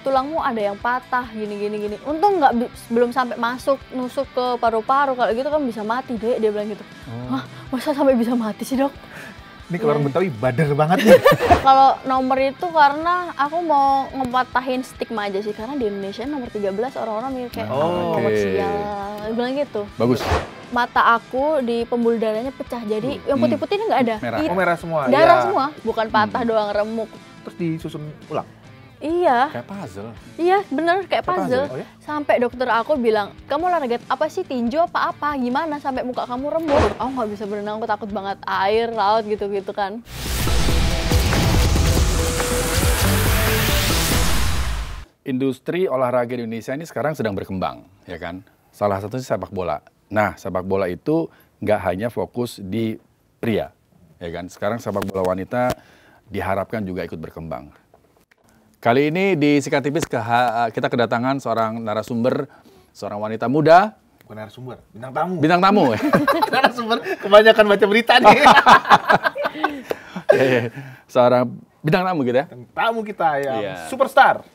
tulangmu ada yang patah gini. Untung belum sampai nusuk ke paru-paru, kalau gitu kan bisa mati deh, dia bilang gitu. Hah, masa sampai bisa mati sih dok? Ini kalau orang Betawi bader banget nih. Kalau nomor itu karena aku mau ngepatahin stigma aja sih, karena di Indonesia nomor 13 orang-orang mikir kayak nomor sial, dia bilang gitu. Bagus. Mata aku di pembuluh darahnya pecah, jadi yang putih-putih ini nggak ada. Merah. Oh, merah semua. Darah ya. semua, bukan patah doang, remuk. Terus disusun ulang. Iya. Kayak puzzle. Iya, bener kayak puzzle. Oh, ya? Sampai dokter aku bilang, kamu olahraga apa sih, tinju apa-apa, gimana sampai muka kamu remuk? Aku nggak bisa berenang, aku takut banget air, laut gitu-gitu kan. Industri olahraga di Indonesia ini sekarang sedang berkembang, ya kan? Salah satunya sepak bola. Nah, sepak bola itu nggak hanya fokus di pria, ya kan? Sekarang sepak bola wanita diharapkan juga ikut berkembang. Kali ini di Sikat Tipis kita kedatangan seorang narasumber, seorang wanita muda. Bukan narasumber, bintang tamu. Bintang tamu. Narasumber, kebanyakan baca berita nih. Seorang bintang tamu gitu ya. Bintang tamu kita yang Iya. superstar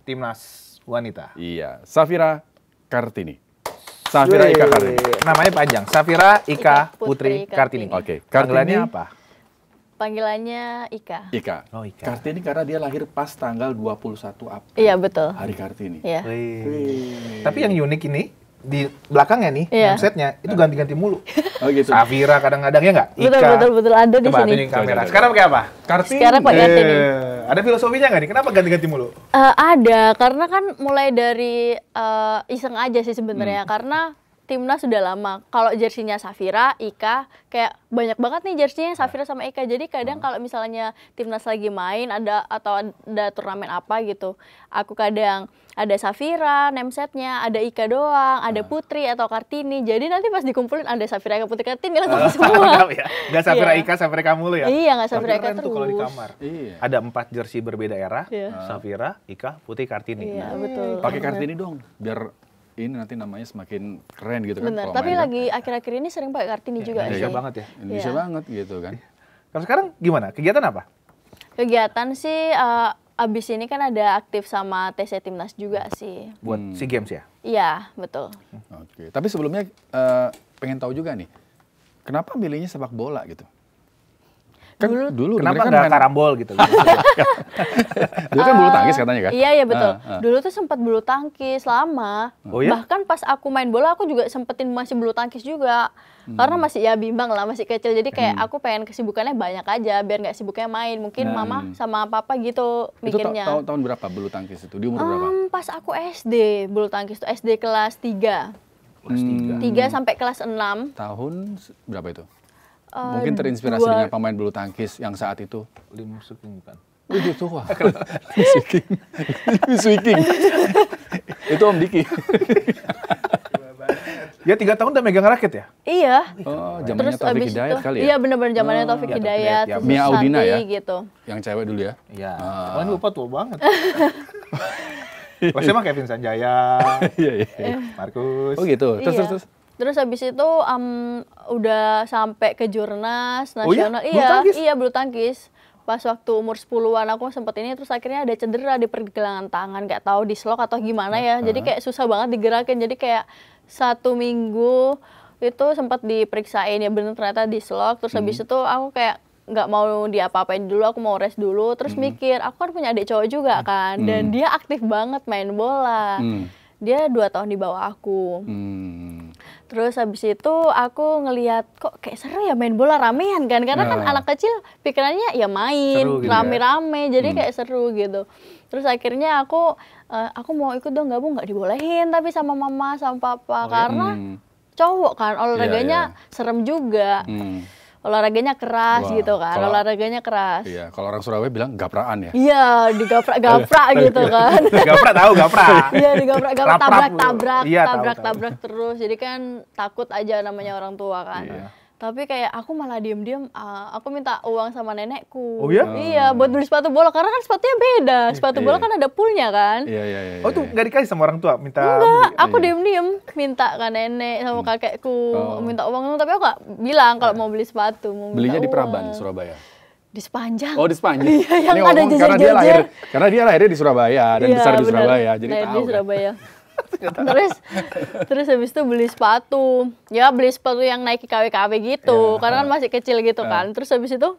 timnas wanita. Iya, Safira Kartini. Safira Ika Kartini. Namanya panjang, Safira Ika Putri Kartini. Oke, Panggilannya Kartini apa? Panggilannya Ika. Ika. Oh, Ika. Kartini karena dia lahir pas tanggal 21 April. Iya, betul. Hari Kartini. Iya. Tapi yang unik ini, di belakangnya nih, Iya. setnya itu ganti-ganti mulu. Oh gitu. Safira kadang-kadang ya nggak? Betul, ada di Coba sini. tunjukin kamera. Coba. Sekarang pakai apa? Kartini. Sekarang pakai Kartini. Ada filosofinya nggak nih? Kenapa ganti-ganti mulu? Ada, karena kan mulai dari iseng aja sih sebenarnya, karena timnas sudah lama. Kalau jersinya Safira, Ika, kayak banyak banget nih jersinya Safira sama Ika. Jadi kadang kalau misalnya timnas lagi main ada turnamen apa gitu, aku kadang ada Safira, namesetnya, ada Ika doang, ada Putri atau Kartini. Jadi nanti pas dikumpulin ada Safira, Ika, Putri, Kartini lengkap semua. Lengkap ya? Nggak Safira Iya. Ika, Safira kamu lu ya? Iya, nggak Safira Ika Keren tuh kalau di terus. kamar. Iya. Ada 4 jersey berbeda era, Iya. Safira, Ika, Putri, Kartini. Iya, betul. Pakai Kartini dong, biar ini nanti namanya semakin keren gitu kan. Bener, kalau tapi main, kan. lagi akhir-akhir ini sering pakai Kartini juga Indonesia sih. banget ya. Indonesia Iya. banget gitu kan. Kalau sekarang gimana? Kegiatan apa? Kegiatan sih abis ini kan ada aktif sama TC Timnas juga sih. Buat SEA Games ya? Iya, betul. Oke. Tapi sebelumnya pengen tahu juga nih, kenapa milihnya sepak bola gitu? Kan dulu Kenapa mereka nggak main- karambol gitu? Dulu kan bulu tangkis katanya kan? Iya betul. Ah. Dulu tuh sempat bulu tangkis lama. Oh ya? Bahkan pas aku main bola aku juga sempetin masih bulu tangkis juga. Karena masih ya bimbang lah, masih kecil. Jadi kayak aku pengen kesibukannya banyak aja biar nggak sibuknya main. Mungkin mama sama papa gitu Itu mikirnya. tahun berapa bulu tangkis itu? Di umur berapa? Pas aku SD, bulu tangkis tuh SD kelas 3. Kelas 3. 3 sampai kelas 6. Tahun berapa itu? Mungkin terinspirasi dengan pemain bulu tangkis yang saat itu. Lim Suking bukan? Udah tua. Swiking. Itu Om Diki. Ya 3 tahun udah megang raket ya? Iya. Oh, zamannya Terus Taufik abis Hidayat itu, kali ya? iya bener-bener zamannya Taufik Iya, Taufik Hidayat, Hidayat, ya. terus Mia Audina ya? Santi gitu. Yang cewek dulu ya? Iya. Ah. Cuman lupa tua banget. Masih mah Kevin Sanjaya, Iya, iya. Markus. Oh gitu. Terus, Iya. terus. Terus habis itu udah sampai ke Jurnas Oh iya? nasional. Bulu Iya, tangkis? iya bulu tangkis. Pas waktu umur 10-an aku sempet ini, terus akhirnya ada cedera di pergelangan tangan, nggak tahu dislok atau gimana ya. Jadi kayak susah banget digerakin. Jadi kayak 1 minggu itu sempat diperiksain, ya bener ternyata dislok. Terus habis itu aku kayak nggak mau diapa-apain dulu, aku mau rest dulu. Terus mikir, aku kan punya adik cowok juga kan, dan dia aktif banget main bola. Dia 2 tahun di bawah aku. Terus habis itu aku ngelihat kok kayak seru ya main bola ramean kan, karena kan anak kecil pikirannya ya main Seru gitu ya. rame-rame, jadi kayak seru gitu. Terus akhirnya aku mau ikut dong, gabung, nggak dibolehin tapi sama mama sama papa karena cowok kan, olahraganya serem juga. Olahraganya keras Wah, gitu kan, kalau- olahraganya keras. Iya, kalau orang Surabaya bilang gapraan ya. Iya, digaprak-gaprak gitu kan. Gaprak tahu, gaprak. Iya, digaprak-gaprak, Rap-rap. tabrak-tabrak, Iya, tahu, tabrak-tabrak terus. Jadi kan takut aja namanya orang tua kan. Iya. Tapi kayak aku malah diem-diem, aku minta uang sama nenekku. Oh ya? Iya, buat beli sepatu bola, karena kan sepatunya beda. Sepatu bola Iya. kan ada poolnya kan. Iya, iya, iya. Oh tuh nggak dikasih sama orang tua, minta Enggak, beli. aku diem-diem minta ke nenek sama kakekku, minta uang, tapi aku gak bilang kalau mau beli sepatu, mau minta Belinya di uang. Praban, Surabaya. Di Sepanjang. Oh, di Spanyol. Iya, yang Ini ada ngomong karena dia jajar-jajar. lahirnya di Surabaya dan Iya, besar di bener. Surabaya, jadi Lahir tahu. di Kan? Surabaya. terus habis itu beli sepatu. Ya beli sepatu yang Nike KW-KW gitu. Karena kan masih kecil gitu kan. Terus habis itu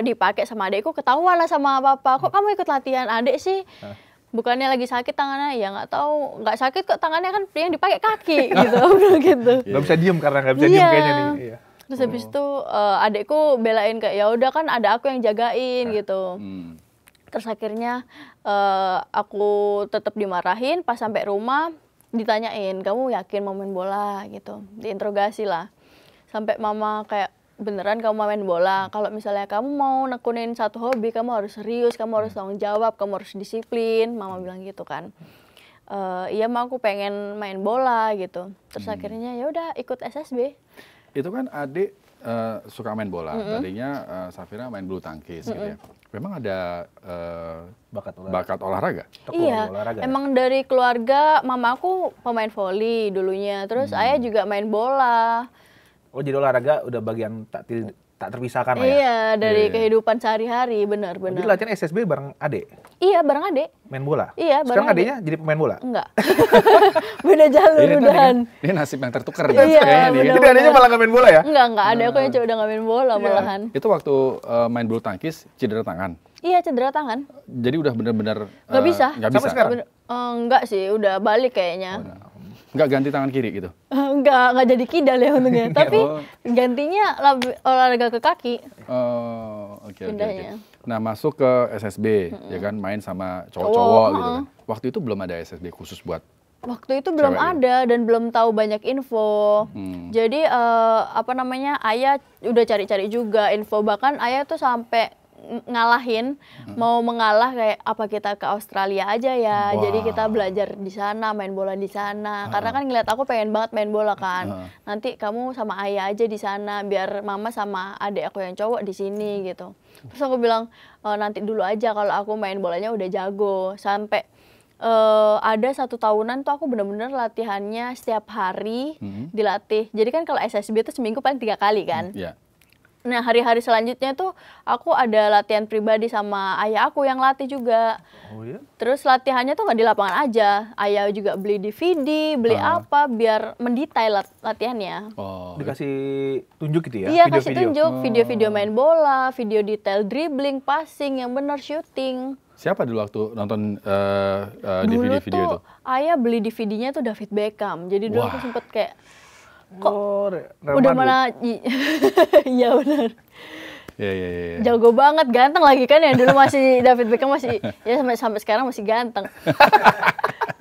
dipakai sama adekku, ketahuan lah sama papa. Kok kamu ikut latihan adek sih? Bukannya lagi sakit tangannya? Ya nggak tahu. Nggak sakit kok tangannya, kan yang dipakai kaki gitu. gitu. Gak bisa diem karena gak bisa diem Iya. kayaknya nih. Iya. Terus habis itu adekku belain kayak ya udah kan ada aku yang jagain gitu. Terus akhirnya aku tetap dimarahin, pas sampai rumah ditanyain, kamu yakin mau main bola gitu, diinterogasi lah. Sampai mama kayak, beneran kamu mau main bola? Kalau misalnya kamu mau nekunin satu hobi, kamu harus serius, kamu harus tanggung jawab, kamu harus disiplin. Mama bilang gitu kan. Iya mah aku pengen main bola gitu. Terus akhirnya ya udah ikut SSB. Itu kan adik suka main bola, tadinya Safira main bulu tangkis gitu ya. Memang ada bakat olahraga? Iya, olahraga, emang dari keluarga mama aku pemain voli dulunya, terus ayah juga main bola. Oh jadi olahraga udah bagian tak terpisahkan lah ya? Iya, dari Iya. kehidupan sehari-hari, Oh, benar-benar. jadi latihan SSB bareng adek? Iya, bareng adek. Main bola? Iya, Sekarang bareng adeknya jadi pemain bola? Enggak. Beda jalur Ini udahan. Ini nasib yang tertukar Iya, nih, kayaknya nih. bener. Jadi adeknya malah gak main bola ya? Enggak, ada aku yang cowok udah nggak main bola malahan. Itu waktu main bulu tangkis cedera tangan. Iya, cedera tangan. Jadi udah bener-bener Nggak bisa. Nggak Sampai bisa. sekarang? Enggak sih, udah balik kayaknya. Nggak ganti tangan kiri gitu. Enggak jadi kidal ya untungnya. Tapi Oh. gantinya olahraga ke kaki. Oh, oke. Pindahnya. Nah, masuk ke SSB, ya kan, main sama cowok-cowok gitu kan. Waktu itu belum ada SSB khusus buat. Waktu itu belum Cewek ya? ada dan belum tahu banyak info. Jadi apa namanya, ayah udah cari-cari juga info, bahkan ayah tuh sampai ngalahin, mau mengalah kayak apa kita ke Australia aja ya. Wah. Jadi kita belajar di sana, main bola di sana. Karena kan ngeliat aku pengen banget main bola kan. Nanti kamu sama ayah aja di sana, biar mama sama adik aku yang cowok di sini gitu. Terus aku bilang nanti dulu aja, kalau aku main bolanya udah jago. Sampai ada 1 tahunan tuh aku bener-bener latihannya setiap hari dilatih. Jadi kan kalau SSB itu seminggu paling 3 kali kan. Iya. Nah hari-hari selanjutnya tuh aku ada latihan pribadi sama ayah aku yang latih juga. Oh iya? Terus latihannya tuh nggak di lapangan aja. Ayah juga beli DVD, beli apa biar mendetail latihannya. Oh, Dikasih tunjuk gitu ya? Iya, kasih Video-video? tunjuk video-video main bola, video detail dribbling, passing yang bener, shooting. siapa dulu waktu nonton Dulu DVD-video itu? tuh ayah beli DVD-nya tuh David Beckham. Jadi dulu aku Wah. sempet kayak Oh, Real udah Madrid. mana iya benar. Iya. Jago banget, ganteng lagi kan ya, dulu masih David Beckham masih ya sampai sekarang masih ganteng.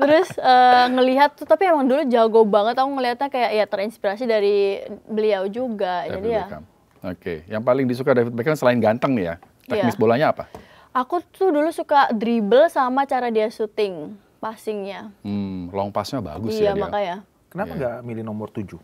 Terus ngelihat tuh, tapi emang dulu jago banget, aku ngelihatnya kayak ya terinspirasi dari beliau juga. David Jadi ya Beckham. Oke, yang paling disuka David Beckham selain ganteng nih ya, teknis Iya. bolanya apa? aku tuh dulu suka dribble sama cara dia shooting, passingnya. Long pass-nya bagus Iya ya dia. makanya. Kenapa nggak milih nomor 7?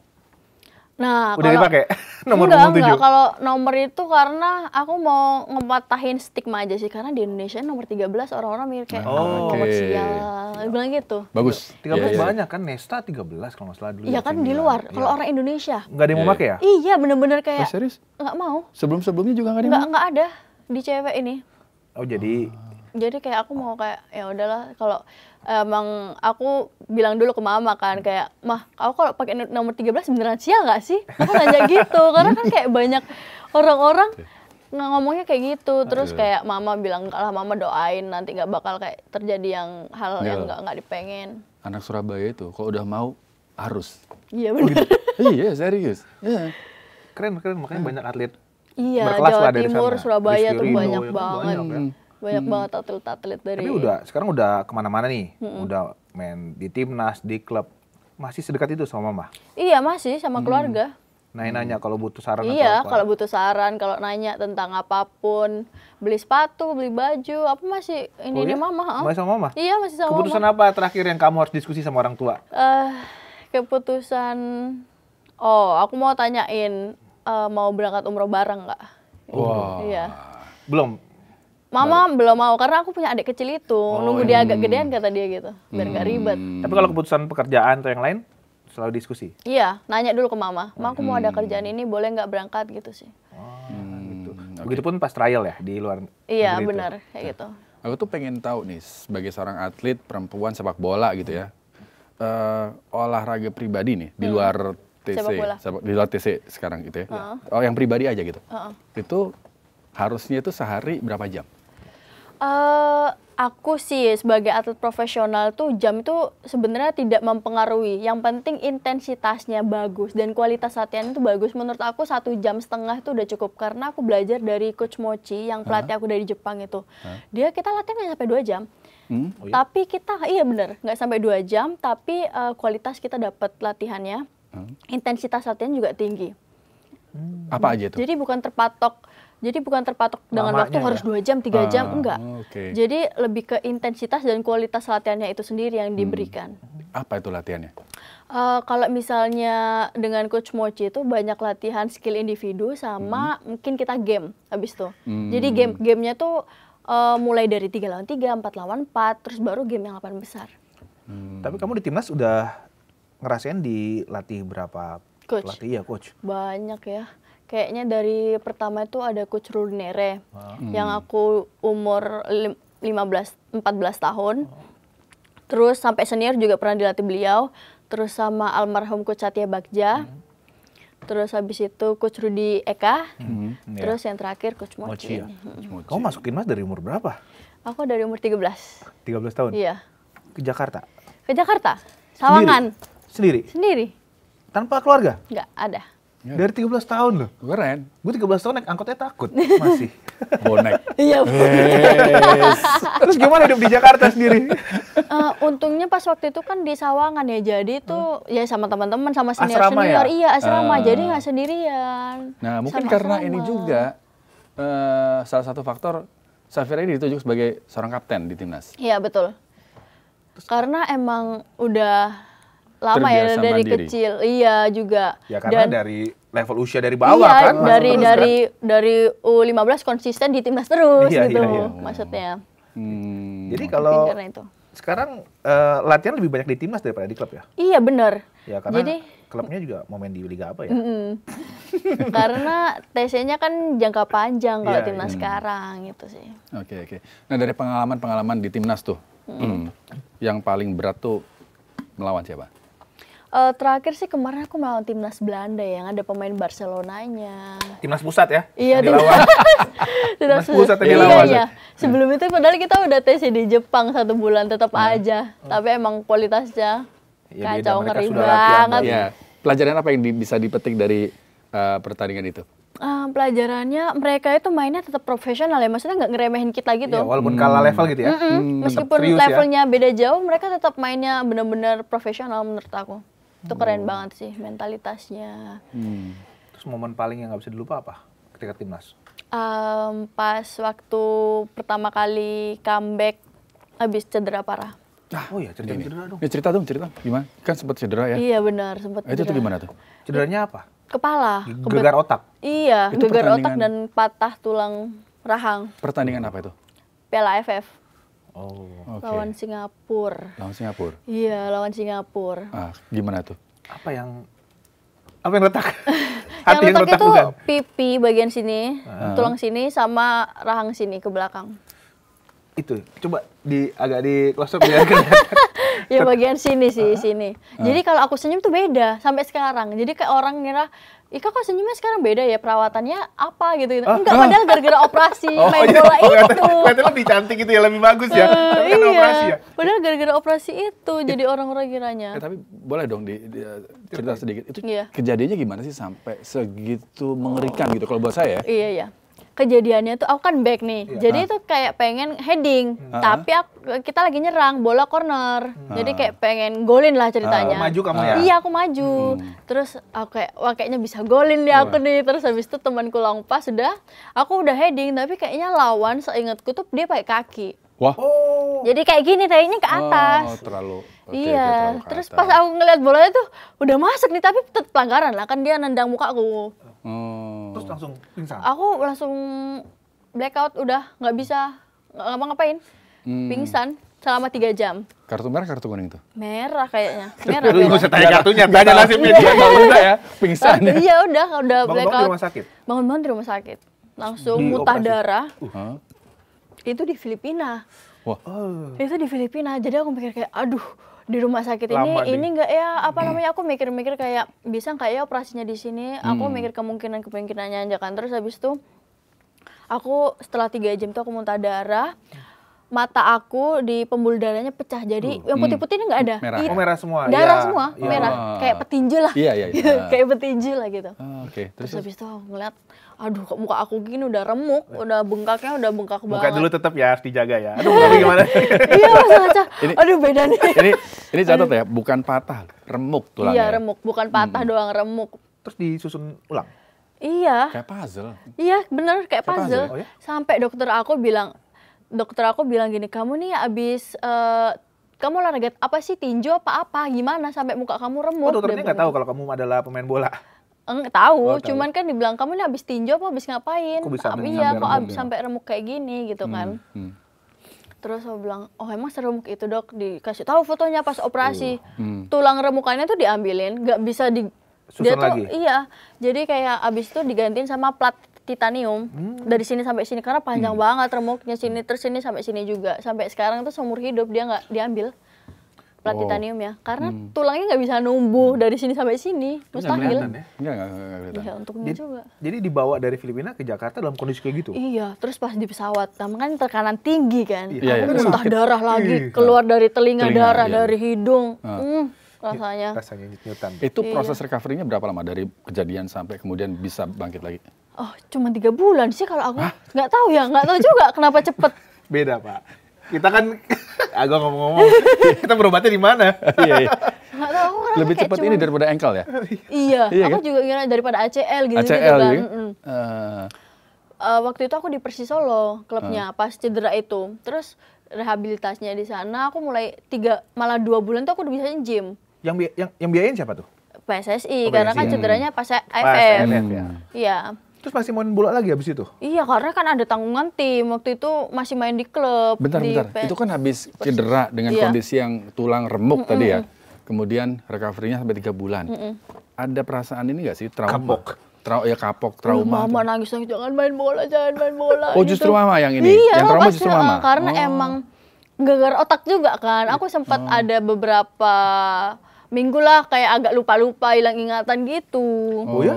Nah, Udah dipakai? Nomor enggak, 7? kalau nomor itu karena aku mau ngepatahin stigma aja sih, karena di Indonesia nomor 13 orang-orang mikir kayak Oh, nomor oke. sial, bilang gitu. Bagus. 13 Iya, iya. banyak kan, Nesta 13 kalau nggak salah dulu. Iya ya, kan saya di bilang. luar, Iya. kalau orang Indonesia. Nggak ada yang mau Iya. pakai ya? Iya bener-bener Oh, kayak serius? nggak mau, Sebelum-sebelumnya juga nggak ada yang nggak ada di cewek ini. Oh jadi, Jadi kayak aku mau kayak ya udahlah, kalau emang aku bilang dulu ke mama kan kayak, mah aku kalau pakai nomor 13 beneran sial nggak sih? Aku nanya gitu karena kan kayak banyak orang-orang ngomongnya kayak gitu. Terus kayak mama bilang, enggak lah, mama doain nanti nggak bakal kayak terjadi yang hal yang Iya. nggak dipengen. Anak Surabaya itu kalau udah mau harus. Iya benar. Iya, serius. Iya. keren makanya banyak atlet Iya, berkelas Jawa lah dari Timur, sana. Surabaya Rizky tuh Ridho, banyak ya kan, banget. banyak ya. Banyak banget atlet-atlet dari. Tapi sekarang udah kemana-mana nih, udah main di timnas, di klub, masih sedekat itu sama mama. Iya masih sama keluarga. Nanya kalau butuh saran Iya, atau apa. kalau butuh saran, kalau nanya tentang apapun, beli sepatu, beli baju, apa masih Oh ini iya? mama. Masih sama mama? Iya, masih sama Keputusan mama. apa terakhir yang kamu harus diskusi sama orang tua? Keputusan, aku mau tanyain mau berangkat umroh bareng nggak? Wah. Iya. Belum. Mama belum mau karena aku punya adik kecil itu, nunggu dia agak gedean kata dia gitu, biar nggak ribet. Tapi kalau keputusan pekerjaan atau yang lain, selalu diskusi. Iya, nanya dulu ke mama, Ma aku mau ada kerjaan ini, boleh nggak berangkat gitu sih. Gitu. Begitupun pas trial ya di luar Iya, negeri itu. benar kayak gitu. Aku tuh pengen tahu nih, sebagai seorang atlet perempuan sepak bola gitu ya, olahraga pribadi nih di luar TC, Sepak bola. di luar TC sekarang gitu ya. Oh, yang pribadi aja gitu. Itu harusnya itu sehari berapa jam? Aku sih sebagai atlet profesional tuh jam itu sebenarnya tidak mempengaruhi. Yang penting intensitasnya bagus dan kualitas latihan itu bagus. Menurut aku 1,5 jam itu udah cukup. Karena aku belajar dari Coach Mochi yang pelatih aku dari Jepang itu. Kita latihan nggak sampai 2 jam. Oh iya? Tapi kita, iya bener, nggak sampai 2 jam. Tapi kualitas kita dapat latihannya. Intensitas latihan juga tinggi. Apa aja itu? Jadi bukan terpatok dengan Lamanya waktu harus 2 jam, 3 jam, enggak. Oke. Jadi lebih ke intensitas dan kualitas latihannya itu sendiri yang diberikan. Apa itu latihannya? Kalau misalnya dengan Coach Mochi itu banyak latihan skill individu sama mungkin kita game habis itu. Jadi gamenya tuh mulai dari 3 lawan 3, 4 lawan 4, terus baru game yang 8 besar. Tapi kamu di timnas udah ngerasain dilatih berapa Coach. pelatih ya, Coach? Banyak ya. Kayaknya dari pertama itu ada Coach Rudnere yang aku umur 14 tahun. Terus sampai senior juga pernah dilatih beliau. Terus sama almarhum Coach Satya Bagja. Terus habis itu Coach Rudi Eka. Terus yang terakhir Coach Mochi Mochi. ya? Kamu masuk timnas dari umur berapa? Aku dari umur 13. 13 tahun? Iya. Ke Jakarta? Ke Jakarta. Sawangan. Sendiri? Sendiri. Tanpa keluarga? Nggak ada. Dari 13 tahun loh. Keren. Gue 13 tahun naik angkotnya takut masih. Bonek. Iya. Terus gimana hidup di Jakarta sendiri? Untungnya pas waktu itu kan di Sawangan ya, jadi tuh ya sama teman-teman, sama Asrama senior-senior. ya? Iya, asrama, jadi nggak sendirian. Nah, mungkin Sama karena asrama. ini juga salah satu faktor Safira ini ditunjuk sebagai seorang kapten di timnas. Iya, betul. Karena emang udah lama ya Terbiasa dari mandiri. kecil. Iya juga. Ya karena dari level usia dari bawah iya, kan? masuk terus kan? dari U15 konsisten di timnas terus Iya, gitu. iya, iya. Maksudnya. Jadi Mungkin kalau karena itu. sekarang latihan lebih banyak di timnas daripada di klub ya? Iya, bener. Ya karena Jadi klubnya juga mau main di liga apa ya? karena TC-nya kan jangka panjang kalau Iya, timnas sekarang gitu sih. Oke. Nah, dari pengalaman-pengalaman di timnas tuh, yang paling berat tuh melawan siapa? Terakhir sih kemarin aku melawan timnas Belanda yang ada pemain Barcelonanya. Timnas pusat ya? Iya, Yang dilawan. Timnas pusat yang dilawan. Iya. Sebelum itu padahal kita udah TC di Jepang 1 bulan tetap aja. Tapi emang kualitasnya Ya, beda. kacau, Mereka ngeri sudah latihan banget. Ya, pelajaran apa yang bisa dipetik dari pertandingan itu? Pelajarannya mereka itu mainnya tetap profesional ya, maksudnya nggak ngeremehin kita gitu. Ya, walaupun kalah level gitu ya? Meskipun serius ya? levelnya beda jauh, mereka tetap mainnya benar-benar profesional menurut aku. Itu keren banget sih mentalitasnya. Terus momen paling yang nggak bisa dilupa apa ketika timnas? Pas waktu pertama kali comeback habis cedera parah. Oh iya, cedera dong. Ya, cerita gimana? Kan sempat cedera ya? Iya benar, sempat Itu tuh cedera. gimana tuh? Cederanya apa? Kepala. Gegar otak? Iya, Itu gegar otak pertandingan- dan patah tulang rahang. Pertandingan apa itu? Piala AFF Oh. Oke. lawan Singapura. Lawan Singapura. Iya, lawan Singapura. Gimana tuh? Apa yang retak? Yang retak itu bukan? pipi bagian sini, tulang sini sama rahang sini ke belakang. Itu, coba agak di close up biar kelihatan. Ya bagian sini sih, sini. Jadi kalau aku senyum tuh beda sampai sekarang. Jadi kayak orang ngira, Ika kok senyumnya sekarang beda ya, perawatannya apa gitu. Enggak, padahal gara-gara operasi main bola itu. Kelihatan lebih cantik gitu ya, lebih bagus ya. Tapi kan Iya, operasi ya. padahal gara-gara operasi itu jadi orang-orang kiranya. Tapi boleh dong cerita sedikit. Itu Iya. kejadiannya gimana sih sampai segitu mengerikan gitu kalau buat saya? Iya, iya. Kejadiannya tuh aku kan back nih, jadi itu kayak pengen heading, tapi kita lagi nyerang bola corner, jadi kayak pengen golin lah ceritanya. Maju kamu ya? Iya aku maju, terus aku kayak wah kayaknya bisa golin nih aku nih, terus habis itu temanku lompat aku udah heading, tapi kayaknya lawan seingatku tuh dia pakai kaki, Wah. Oh. jadi kayak gini tayangnya ke atas. Terlalu. Oke, Iya, terlalu ke terus atas. pas aku ngeliat bolanya tuh udah masuk nih, tapi tetap pelanggaran lah, kan dia nendang mukaku. Oh. Terus langsung pingsan. Aku langsung blackout, udah nggak bisa ngapa-ngapain, pingsan selama 3 jam. Kartu merah, kartu kuning tuh? Merah kayaknya, merah. Lu nggak usah tanya kartunya, tanya nasibnya Dia dia. tahu juga ya, pingsan. Iya udah Bangun-bangun di blackout. rumah sakit? Bangun-bangun di rumah sakit. langsung Di muntah operasi? darah. Hah? Itu di Filipina. Wah, Itu di Filipina. Jadi aku mikir kayak, aduh, di rumah sakit Lama ini nggak ya, apa namanya, aku mikir-mikir kayak, bisa nggak ya operasinya di sini? Aku mikir kemungkinannya aja kan. Terus habis itu, aku setelah 3 jam tuh aku muntah darah. Mata aku di pembuluh darahnya pecah. Jadi yang putih-putih ini nggak ada. Merah. Oh, merah semua. Darah Iya. semua, Iya. merah. Kayak petinju lah. Iya, iya, iya. Kayak petinju lah gitu. Oke. Terus Terus habis itu aku ngeliat, aduh kok muka aku gini udah remuk, udah bengkaknya udah bengkak Muka banget. dulu tetap ya harus dijaga ya. Aduh, tapi gimana? Iya Mas Aca. Ini- Aduh beda nih. ini catat ya, bukan patah, remuk tulangnya. Iya remuk, bukan patah doang, remuk. Terus disusun ulang. Iya, Kayak puzzle. iya bener kayak Kayak puzzle. puzzle, oh ya? Sampai dokter aku bilang gini, kamu nih abis kamu olahraga apa sih, tinju apa gimana sampai muka kamu remuk? Oh, dokternya Dia nggak bilang tahu kalau kamu adalah pemain bola. Enggak tahu, Oh, tahu. cuman kan dibilang kamu nih abis tinju apa abis ngapain? Kok bisa Iya, sampai kok remuk ya? sampai remuk kayak gini gitu kan. Terus aku bilang, oh emang seremuk itu dok? Dikasih tahu fotonya pas operasi. Tulang remukannya tuh diambilin, nggak bisa Susun dia tuh lagi? iya. Jadi kayak abis itu digantiin sama plat titanium dari sini sampai sini karena panjang banget remuknya, sini terus sini sampai sini juga. Sampai sekarang tuh seumur hidup dia nggak diambil plat Oh. titanium ya, karena tulangnya nggak bisa numbuh dari sini sampai sini, kelihatan mustahil. ya? Enggak kelihatan. Iya untungnya juga. Jadi dibawa dari Filipina ke Jakarta dalam kondisi kayak gitu. Iya, terus pas di pesawat, kamu kan tekanan tinggi kan, Iya, iya. aku muntah darah lagi, Iya. keluar dari telinga, Telinga, darah iya. dari hidung, rasanya. Rasanya nyut-nyutan. Itu Iya. proses recovery-nya berapa lama dari kejadian sampai kemudian bisa bangkit lagi? Oh, cuma 3 bulan sih kalau aku, nggak tahu ya, nggak tahu juga kenapa cepet. Beda, Pak. Kita kan agak ngomong-ngomong, kita berobatnya di mana? Iya, iya. Nggak tahu, aku ngerasa Lebih kayak cepat cuma- ini daripada ankle ya? Iya, Iya aku kan? juga kira daripada ACL gitu, ACL kan. gitu. Waktu itu aku di Persis Solo klubnya pas cedera itu, terus rehabilitasinya di sana aku mulai 2 bulan tuh aku udah bisa gym. Yang biayain siapa tuh? PSSI Oh, karena kan PSSI. cederanya pas Pas AFF. AFF ya. Iya. Terus masih main bola lagi habis itu? Iya, karena kan ada tanggungan tim. Waktu itu masih main di klub. Bentar, di bentar. Itu kan habis cedera dengan Iya. kondisi yang tulang remuk tadi ya. Kemudian recovery-nya sampai 3 bulan. Ada perasaan ini nggak sih? Trauma? Kapok. Kapok, trauma. Mama nangis, jangan main bola, jangan main bola. Oh, gitu. justru mama yang ini? Iya, Yang trauma pasti, justru mama? karena Oh. emang gegar otak juga kan. Aku sempat ada beberapa minggu lah kayak agak lupa-lupa, hilang ingatan gitu. Oh ya?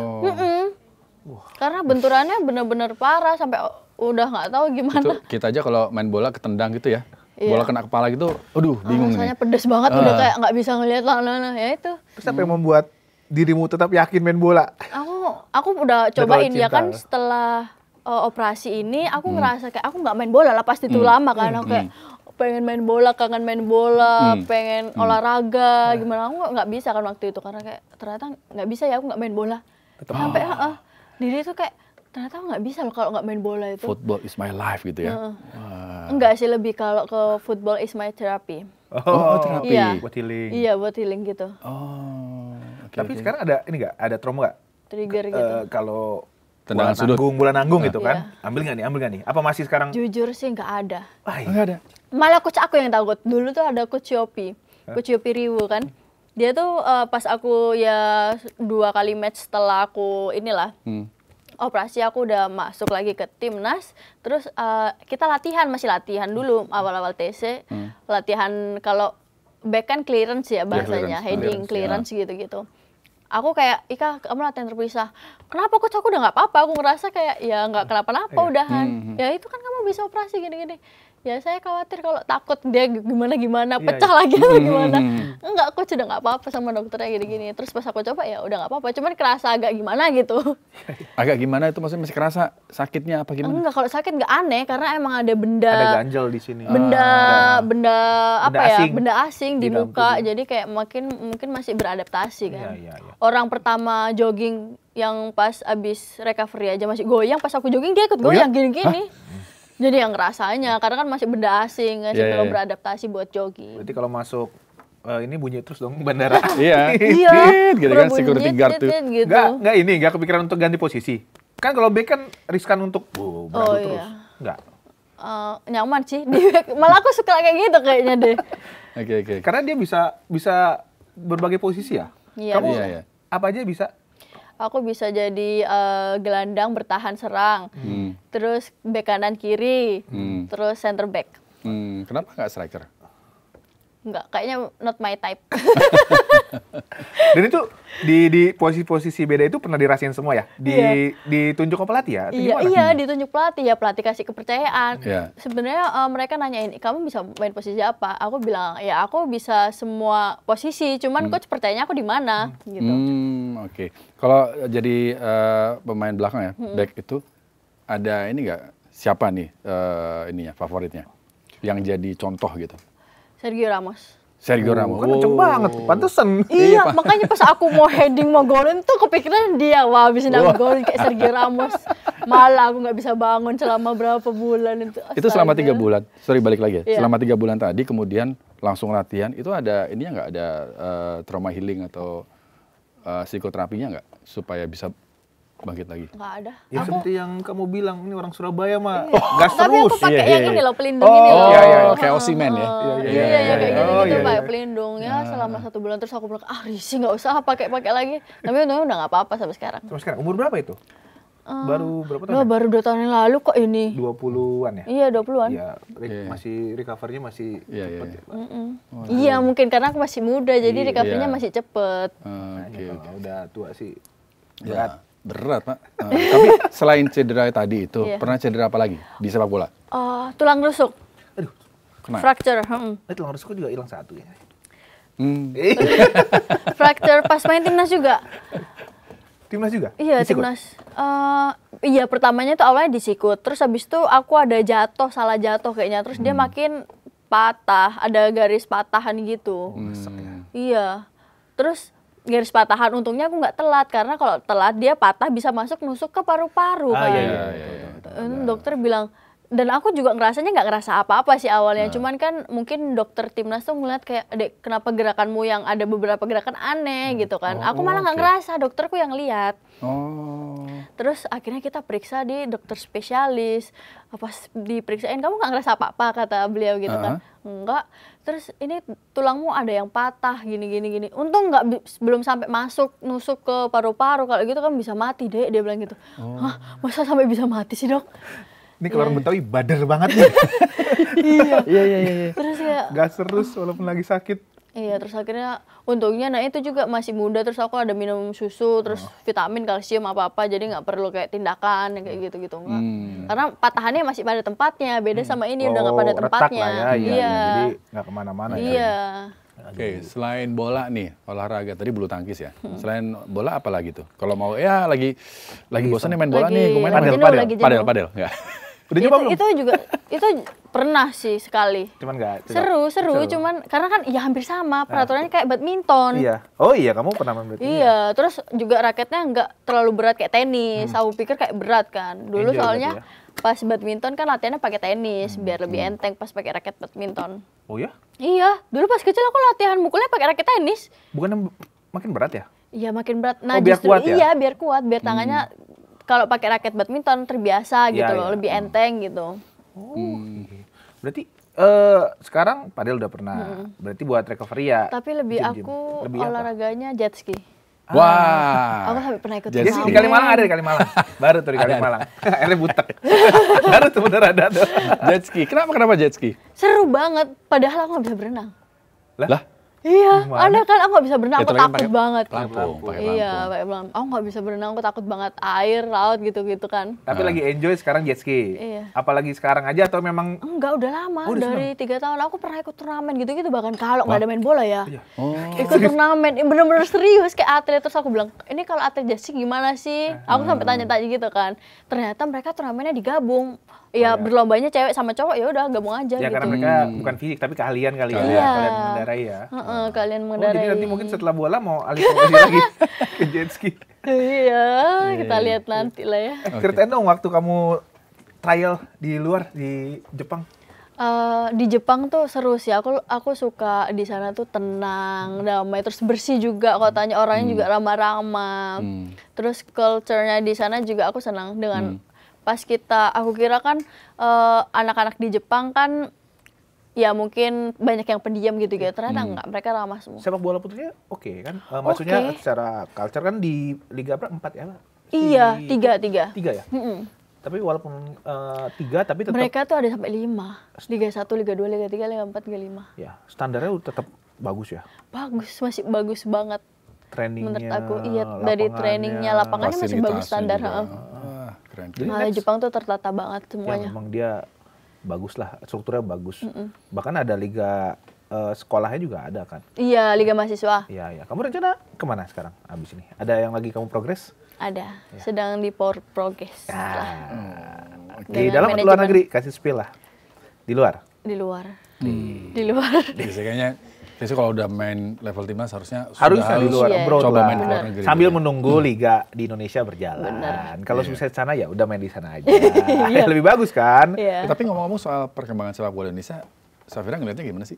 Karena benturannya bener-bener parah sampai udah nggak tahu gimana. Itu kita aja kalau main bola ketendang gitu ya. Iya. Bola kena kepala gitu, aduh bingung Rasanya nih. pedes banget, udah kayak nggak bisa ngelihat lah, ya itu. Terus apa yang membuat dirimu tetap yakin main bola? Aku udah cobain terlalu ya kan cinta. setelah operasi ini aku ngerasa kayak aku nggak main bola lah pasti itu lama kan, aku kayak pengen main bola, kangen main bola, pengen olahraga gimana, aku nggak bisa kan waktu itu karena kayak ternyata nggak bisa ya aku nggak main bola. Sampai diri itu kayak ternyata aku nggak bisa loh kalau nggak main bola itu. Football is my life gitu ya. Enggak sih, lebih kalau ke football is my therapy. Oh, terapi. Iya. Buat healing. Iya, buat healing gitu. Oh, oke, Tapi oke. sekarang ada ini nggak? Ada trauma nggak? Trigger gitu. Kalau Tendangan sudut. bola nanggung gitu Iya. kan? Ambil nggak nih? Apa masih sekarang? Jujur sih nggak ada. Wah, Oh, nggak ada. Malah coach aku yang takut. Dulu tuh ada coach Yopi. Coach Yopi Riwu kan. Dia tuh pas aku ya 2 kali match setelah aku inilah operasi, aku udah masuk lagi ke timnas. Terus kita masih latihan dulu awal-awal TC. Latihan kalau back kan clearance ya bahasanya, clearance. heading Clearance, clearance gitu-gitu. Aku kayak, Ika, kamu latihan terpisah. Kenapa coach? Aku udah nggak apa-apa. Aku ngerasa kayak ya nggak kenapa-napa udahan. Ya itu kan kamu bisa operasi gini-gini. Ya saya khawatir kalau takut dia gimana-gimana, pecah lagi atau gimana. Enggak, coach udah nggak apa-apa sama dokternya gini-gini. Terus pas aku coba ya udah nggak apa-apa. Cuman kerasa agak gimana gitu. Agak gimana itu maksudnya masih kerasa sakitnya apa gimana? Enggak, kalau sakit nggak aneh karena emang ada benda ada ganjel di sini. benda apa ya, asing. benda asing di Di dalam muka, tubuh. jadi kayak mungkin masih beradaptasi kan. Iya, iya. Orang pertama jogging yang pas abis recovery aja masih goyang, pas aku jogging dia ikut Oh ya? goyang gini-gini. Jadi yang rasanya karena kan masih benda asing, masih Iya, belum iya. beradaptasi buat jogging. Berarti kalau masuk ini bunyi terus dong bandara. Iya. Iya, Gitu kan berbunyi security guard tuh. gitu. Nggak kepikiran untuk ganti posisi. Kan kalau back kan riskan untuk beradu terus. iya. Nggak. Nyaman sih, malah aku suka kayak gitu kayaknya deh. Oke. Karena dia bisa berbagai posisi ya. Iya, Kamu Iya, iya. apa aja bisa? aku bisa jadi gelandang bertahan serang, terus bek kanan kiri, terus center back. Kenapa nggak striker? Enggak, kayaknya not my type. Dan itu di posisi-posisi beda itu pernah dirasain semua ya? Ditunjuk ke pelatih ya? Atau gimana? Iya, ditunjuk pelatih ya, pelatih kasih kepercayaan. Iya. Sebenarnya mereka nanyain, kamu bisa main posisi apa? Aku bilang, ya aku bisa semua posisi, cuman coach percayanya aku di mana gitu. Oke. Kalau jadi pemain belakang ya, back itu ada ini nggak? Siapa nih ininya favoritnya? Yang jadi contoh gitu? Sergio Ramos. Sergio Ramos. Kan kenceng banget, pantesan. Iya, makanya pas aku mau heading mau golin tuh kepikiran dia, wah bisa nambah gol kayak Sergio Ramos. Malah aku nggak bisa bangun selama berapa bulan itu. Itu selama 3 bulan. Sorry balik lagi ya. Iya. Selama 3 bulan tadi kemudian langsung latihan. Itu ada ininya nggak ada trauma healing atau psikoterapinya nggak supaya bisa bangkit lagi? Nggak ada. Ya seperti yang kamu bilang, ini orang Surabaya mah Iya. gas Tapi aku terus. pakai yang ini loh, pelindung Oh, ini loh. iya, kayak Osimhen ya? Iya, kayak gitu Oh, gitu iya, pakai iya. pelindung ya selama 1 bulan, terus aku bilang risih nggak usah pakai lagi. Tapi untungnya udah nggak apa-apa sampai sekarang. Sampai sekarang, umur berapa itu? Baru berapa tahun? Loh, baru 2 tahun yang lalu kok ini. 20-an ya? Iya, 20-an. Iya, masih recovery-nya masih Iya, cepet iya. ya. Iya, mungkin karena aku masih muda, jadi recovery-nya Iya. masih cepet. Oke. Kalau udah tua sih Ya, berat Pak. Tapi selain cedera tadi itu, Iya. pernah cedera apa lagi di sepak bola? Tulang rusuk, Aduh, Kena? fracture. tulang rusukku juga hilang satu ya. Fracture pas main timnas juga. Timnas juga? Iya, Disikut? timnas. Iya, pertamanya tuh awalnya disikut. Terus habis itu aku ada jatuh, salah jatuh kayaknya. Terus dia makin patah, ada garis patahan gitu. Iya. Terus garis patahan, untungnya aku nggak telat. Karena kalau telat dia patah bisa masuk nusuk ke paru-paru kayaknya. Dokter bilang, dan aku juga ngerasanya nggak ngerasa apa-apa sih awalnya. Cuman kan mungkin dokter timnas tuh ngeliat kayak, Dek, kenapa gerakanmu yang ada beberapa gerakan aneh gitu kan. Aku malah nggak ngerasa, dokterku yang lihat. Terus akhirnya kita periksa di dokter spesialis. Pas diperiksain, kamu nggak ngerasa apa-apa, kata beliau gitu kan. Enggak. Terus ini tulangmu ada yang patah gini. Untung belum sampai masuk nusuk ke paru-paru. Kalau gitu kan bisa mati, Dek, dia bilang gitu. Hah, masa sampai bisa mati sih, Dok? Ini kalau orang Betawi bader banget nih. Iya. Terus ya, Gas terus walaupun lagi sakit. iya, terus akhirnya untungnya nah itu juga masih muda, terus aku ada minum susu, terus vitamin, kalsium apa-apa, jadi nggak perlu kayak tindakan yang kayak gitu-gitu enggak. Karena patahannya masih pada tempatnya, beda sama ini udah nggak pada retak tempatnya. lah ya, iya. Jadi nggak kemana-mana ya. Iya. Oke, selain bola nih, olahraga tadi bulu tangkis ya. Selain bola apa lagi tuh? Kalau mau ya lagi bosan nih main bola nih, gue main lagi apa? jenuh, lagi jenuh. Padel, enggak. Udah nyoba belum? Itu juga itu pernah sih sekali. Cuman nggak. Seru, cuman karena kan ya hampir sama, peraturannya kayak badminton. Iya. Oh iya, kamu pernah main badminton? Iya, terus juga raketnya nggak terlalu berat kayak tenis. Aku pikir kayak berat kan. Dulu Enjoy soalnya berarti pas badminton kan latihannya pakai tenis biar lebih enteng pas pakai raket badminton. Oh ya? Iya, dulu pas kecil aku latihan mukulnya pakai raket tenis. Bukan makin berat ya? Iya, makin berat. Nah, biar justru kuat ya? iya, biar kuat, biar tangannya kalau pakai raket badminton terbiasa gitu Iya, loh, iya. lebih enteng gitu. Berarti sekarang padel udah pernah. Berarti buat recovery ya. Tapi lebih gym-gym. aku Lebih apa? olahraganya jet ski. Wah. Aku sampai pernah ikut Jet Jadi ski. di Kalimalang ada di Kalimalang. Baru tuh di Kalimalang. Airnya butek. Baru tuh bener ada tuh. Jet ski. Kenapa jet ski? Seru banget, padahal aku nggak bisa berenang. Lah, Iya, Gimana? ada kan aku nggak bisa berenang, Itu aku lagi takut pakai banget. pelampung, pakai Iya, pelampung. pakai pelampung. Aku nggak bisa berenang, aku takut banget air, laut gitu-gitu kan. Tapi lagi enjoy sekarang jet ski. Iya. Apalagi sekarang aja atau memang Enggak, udah lama, Oh, udah dari 3 tahun. Aku pernah ikut turnamen gitu-gitu, bahkan kalau nggak ada main bola ya. Oh. Ikut turnamen, bener-bener serius kayak atlet. Terus aku bilang, ini kalau atlet jet ski gimana sih? Aku sampai tanya-tanya gitu kan. Ternyata mereka turnamennya digabung. Ya berlombanya cewek sama cowok, ya udah gabung aja ya gitu. karena mereka bukan fisik tapi keahlian kali ya. Iya. Kalian mengendarai ya. Heeh, kalian Oh, mengendarai. jadi nanti mungkin setelah bola mau alih profesi lagi ke jet ski. Iya, kita lihat nanti lah ya. Ceritain dong waktu kamu trial di luar di Jepang. Di Jepang tuh seru sih. Aku suka di sana tuh tenang, damai, terus bersih juga. Kotanya orangnya juga ramah-ramah. Terus culture-nya di sana juga aku senang dengan pas aku kira kan anak-anak di Jepang kan ya mungkin banyak yang pendiam gitu ternyata enggak, mereka ramah semua. Sepak bola putrinya oke kan? Maksudnya secara culture kan di Liga berapa? 4 ya? Iya, tiga. 3 ya? Tapi walaupun 3 tapi tetap mereka tuh ada sampai 5. Liga 1, Liga 2, Liga 3, Liga 4, Liga 5. ya, standarnya tetap bagus ya. Bagus, masih bagus banget. Trainingnya, menurut aku iya, dari trainingnya, lapangannya masih bagus standar. Keren. Jadi Nah, Jepang tuh tertata banget ya semuanya. memang dia bagus lah, strukturnya bagus. Bahkan ada liga sekolahnya juga ada kan. Iya, Liga Mahasiswa. Iya, ya. Kamu rencana kemana sekarang abis ini? Ada yang lagi kamu progres? Ada, sedang di progress. Di Dengan dalam atau luar manajemen. negeri? Kasih spill lah. Di luar? Di luar. Di luar. Biasanya kalau udah main level timnas harusnya Harusnya di luar, Iya. abroad coba lah. main di luar negeri. Sambil gitu ya. menunggu liga di Indonesia berjalan. Kalau sukses di sana ya udah main di sana aja. Iya. Lebih bagus kan? Iya. Tapi ngomong-ngomong soal perkembangan sepak bola Indonesia, Safira ngeliatnya gimana sih?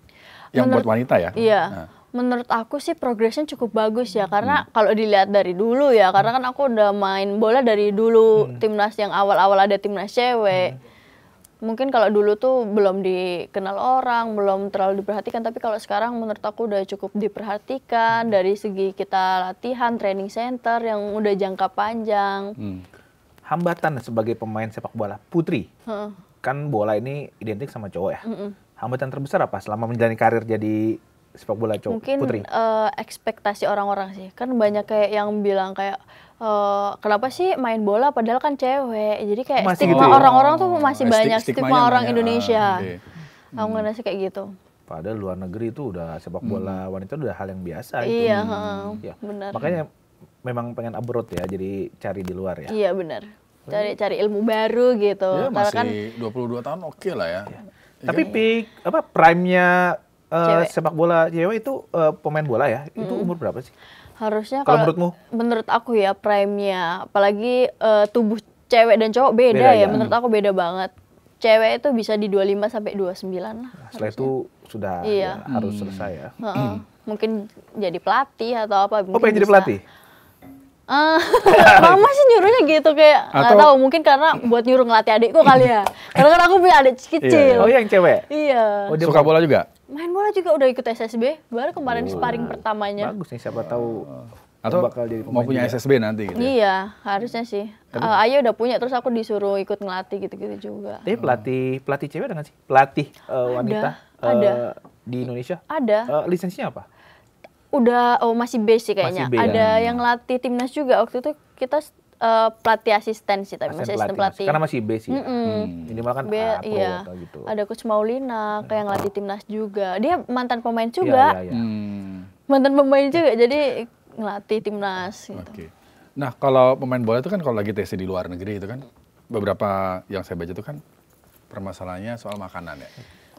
Yang buat wanita ya? Iya. Nah. Menurut aku sih progresnya cukup bagus ya, karena kalau dilihat dari dulu ya, karena kan aku udah main bola dari dulu, timnas yang awal-awal ada timnas cewek. Mungkin kalau dulu tuh belum dikenal orang, belum terlalu diperhatikan, tapi kalau sekarang menurut aku udah cukup diperhatikan dari segi kita latihan, training center yang udah jangka panjang. Hambatan sebagai pemain sepak bola putri. Kan bola ini identik sama cowok ya. Hambatan terbesar apa selama menjalani karir jadi sepak bola cowok Mungkin putri? ekspektasi orang-orang sih. Kan banyak kayak yang bilang kayak kenapa sih main bola padahal kan cewek. Jadi kayak Masih stigma gitu ya? orang-orang tuh masih banyak, Stigmanya stigma orang banyak. Indonesia. Oke. Aku ngerasa kayak gitu. Padahal luar negeri itu udah sepak bola wanita udah hal yang biasa itu. Iya, Ya. benar. Makanya memang pengen abroad ya, jadi cari di luar ya. Iya benar. Cari ilmu baru gitu. Ya Karena kan masih 22 tahun oke lah ya. Tapi peak prime-nya Cewek. sepak bola cewek itu pemain bola ya, itu umur berapa sih? harusnya Kalau kalau menurutmu? menurut aku ya prime-nya, apalagi tubuh cewek dan cowok beda Beda ya. ya. Menurut aku beda banget. Cewek itu bisa di 25 sampai 29 lah. Setelah itu sudah Iya. ya, harus selesai ya. Heeh. Mungkin jadi pelatih atau apa. Oh, pengen jadi pelatih? Mama sih nyuruhnya gitu, kayak nggak Atau- tahu, mungkin karena buat nyuruh ngelatih adikku kali ya. Karena kan aku punya adik kecil. Oh, yang cewek? Iya. Oh, dia Suka bola juga? Main bola juga udah ikut SSB. Baru kemarin sparring pertamanya. bagus nih, siapa tahu Atau bakal jadi mau pemain punya juga. SSB nanti gitu ya? Iya, harusnya sih. Ayah udah punya, terus aku disuruh ikut ngelatih gitu-gitu juga. Tapi pelatih cewek ada nggak sih? Pelatih wanita ada. di Indonesia? Ada. Lisensinya apa? Udah, masih basic kayaknya. Masih B, ya? Ada yang latih timnas juga. Waktu itu kita pelatih asisten sih, tapi masih asisten pelatih. Karena masih basic. Minimal kan pro Iya. atau gitu. Ada Coach Maulina, kayak ngelatih timnas juga. Dia mantan pemain juga. Iya. Mantan pemain juga, jadi ngelatih timnas gitu. Oke. Nah, kalau pemain bola itu kan kalau lagi tes di luar negeri itu kan beberapa yang saya baca itu kan permasalahannya soal makanan ya.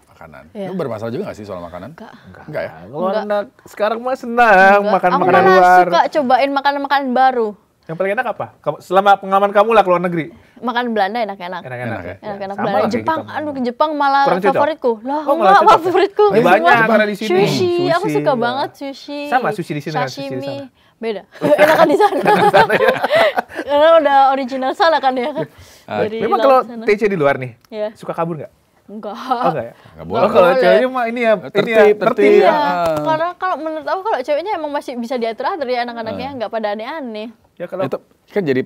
Makanan. Iya. Itu bermasalah juga nggak sih soal makanan? Enggak ya? Kalau anak sekarang mah senang makan Aku makanan malah luar. suka cobain makanan-makanan baru. Yang paling enak apa? Selama pengalaman kamu lah ke luar negeri. Makanan Belanda enak-enak. Enak-enak Enak ya. ya? Enak-enak Sama Belanda. lah kayak Jepang, kita. ke Jepang malah Kurang cocok? favoritku. Lah, Oh, malah enggak, cocok. favoritku. Ini banyak Semua. karena di sini. Sushi, aku Sushi, suka ya. banget sushi. Sama sushi di sini dengan sushi di Sashimi. sana. Beda. Enakan di sana. Karena udah original sana kan ya. Dari Memang laut kalau sana. TC di luar nih, Iya. suka kabur nggak? Enggak. Oh enggak ya? Nggak boleh. Oh kalau boleh. ceweknya mah ini ya, Tertib. Iya, Ah. karena kalau menurut aku kalau ceweknya emang masih bisa diatur-atur ya anak-anaknya, nggak pada aneh-aneh. Ya kalau Itu kan jadi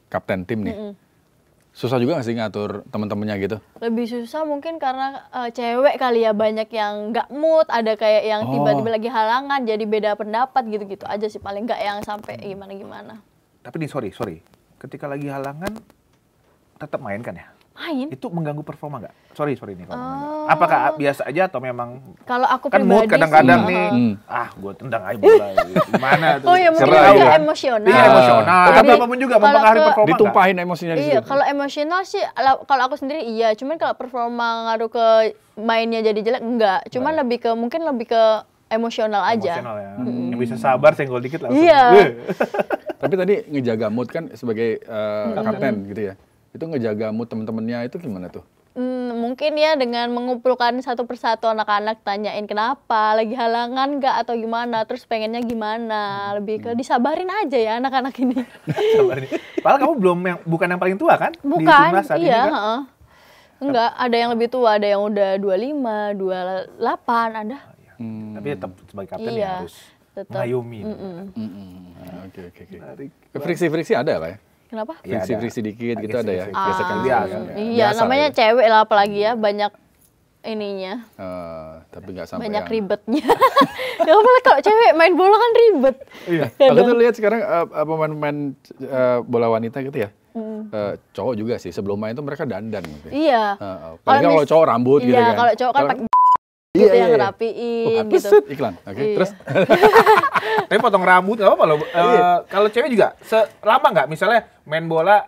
kapten tim nih. Susah juga nggak sih ngatur teman-temannya gitu? Lebih susah mungkin karena cewek kali ya, banyak yang nggak mood, ada kayak yang tiba-tiba lagi halangan, jadi beda pendapat gitu-gitu aja sih, paling nggak yang sampai gimana-gimana. tapi nih sorry. Ketika lagi halangan tetap main kan ya? Main. Itu mengganggu performa nggak? Sorry nih kalau ngomong. Apakah biasa aja atau memang Kalau aku kan pribadi mood kadang-kadang sih, nih, gue tendang aja bola. Gimana tuh? Oh ya mungkin Serah agak ya. emosional. Iya emosional. Tapi Tapi apapun juga kalau mempengaruhi ke- performa nggak? Ditumpahin emosinya di Iya, situ. kalau emosional sih, kalau aku sendiri iya. Cuman kalau performa ngaruh ke mainnya jadi jelek, enggak. Cuman mungkin lebih ke emosional aja. Emosional ya. Yang bisa sabar senggol dikit langsung. Iya. Tapi tadi ngejaga mood kan sebagai kapten gitu ya. Itu ngejaga mood teman-temannya itu gimana tuh? Mungkin ya dengan mengumpulkan satu persatu anak-anak, tanyain kenapa, lagi halangan nggak atau gimana, terus pengennya gimana, lebih ke disabarin aja ya anak-anak ini. Sabar nih. Padahal kamu bukan yang paling tua kan? Di Bukan, timnas saat ini iya. kan? Heeh. Enggak, ada yang lebih tua, ada yang udah 25, 28, ada. Tapi tetap sebagai kapten Iya, ya harus tetap. mengayomi. Oke. Friksi-friksi ada lah ya? Kenapa? Iya, ada. Friksi-friksi dikit gitu ada ya? Friksi-friksi. Gesekan Biasa. gesekan. Iya, Biasa namanya gitu. cewek lah apalagi ya, banyak ininya. Tapi nggak sampai Banyak yang... ribetnya. Ya apalagi kalau cewek main bola kan ribet. Iya. Aku tuh lihat sekarang pemain-pemain bola wanita gitu ya. Cowok juga sih, sebelum main tuh mereka dandan gitu. Iya. Paling kalau cowok rambut gitu kan. Iya, kalau cowok kan pakai Iya, gitu yang iya. ngerapiin gitu. Set, iklan. Oke, Iya. terus Tapi potong rambut nggak apa-apa loh. Kalau cewek juga, lama nggak? Misalnya main bola,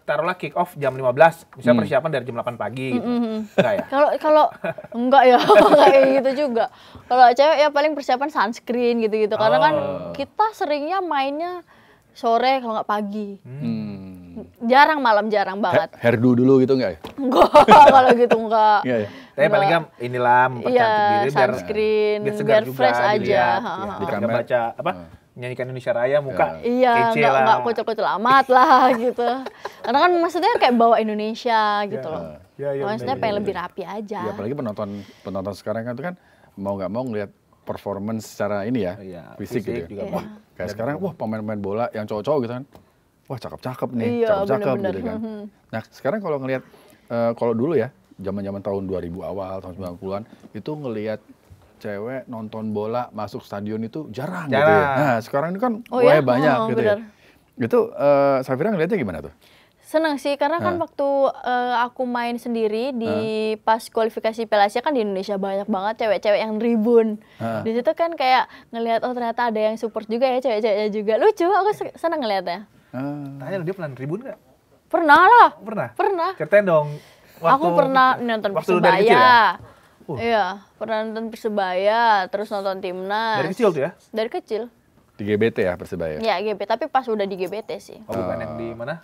taruhlah kick off jam 15, misalnya persiapan dari jam 8 pagi gitu. Enggak ya? Kalau enggak ya, enggak kayak gitu juga. Kalau cewek ya paling persiapan sunscreen gitu-gitu. Karena kan kita seringnya mainnya sore kalau nggak pagi. Jarang malam, jarang banget. hairdo dulu gitu nggak ya? Enggak, kalau gitu enggak. Iya ya. Tapi paling nggak inilah mempercantik Iya, diri biar sunscreen, segar biar juga fresh aja. dilihat. Ha, Ya, ha. Di nggak kamera. baca apa? Menyanyikan Indonesia Raya muka Iya, kece lah. enggak kocok-kocok amat lah gitu. Karena kan maksudnya kayak bawa Indonesia gitu loh. Iya, Maksudnya pengen lebih rapi aja. Ya, apalagi penonton sekarang kan tuh kan mau nggak mau ngelihat performance secara ini ya, Iya, fisik gitu. juga. Wah, kayak sekarang wah pemain-pemain bola yang cowok-cowok gitu kan. Wah, cakep-cakep nih, Iya, cakep-cakep bener-bener. gitu kan. Nah, sekarang kalau ngelihat kalau dulu ya, zaman-zaman tahun 2000 awal, tahun 90-an, itu ngelihat cewek nonton bola masuk stadion itu jarang, gitu ya. Jarang. Nah, sekarang ini kan Oh ya? banyak Oh, gitu bener. ya. Itu Safira ngelihatnya gimana tuh? Seneng sih karena kan waktu aku main sendiri di pas kualifikasi Piala Asia kan di Indonesia banyak banget cewek-cewek yang tribun. Di situ kan kayak ngelihat oh ternyata ada yang support juga ya cewek-ceweknya juga. Lucu, aku seneng ngelihatnya. Tanya dia pernah tribun nggak? Pernah lah. Pernah? Pernah. Ceritain dong. Aku pernah nonton waktu lu dari kecil Persebaya. ya? Iya, pernah nonton Persebaya, terus nonton Timnas. Dari kecil tuh ya? Dari kecil. Di GBT ya Persebaya? Ya, GB, tapi pas udah di GBT sih. Oh, bukan yang di mana?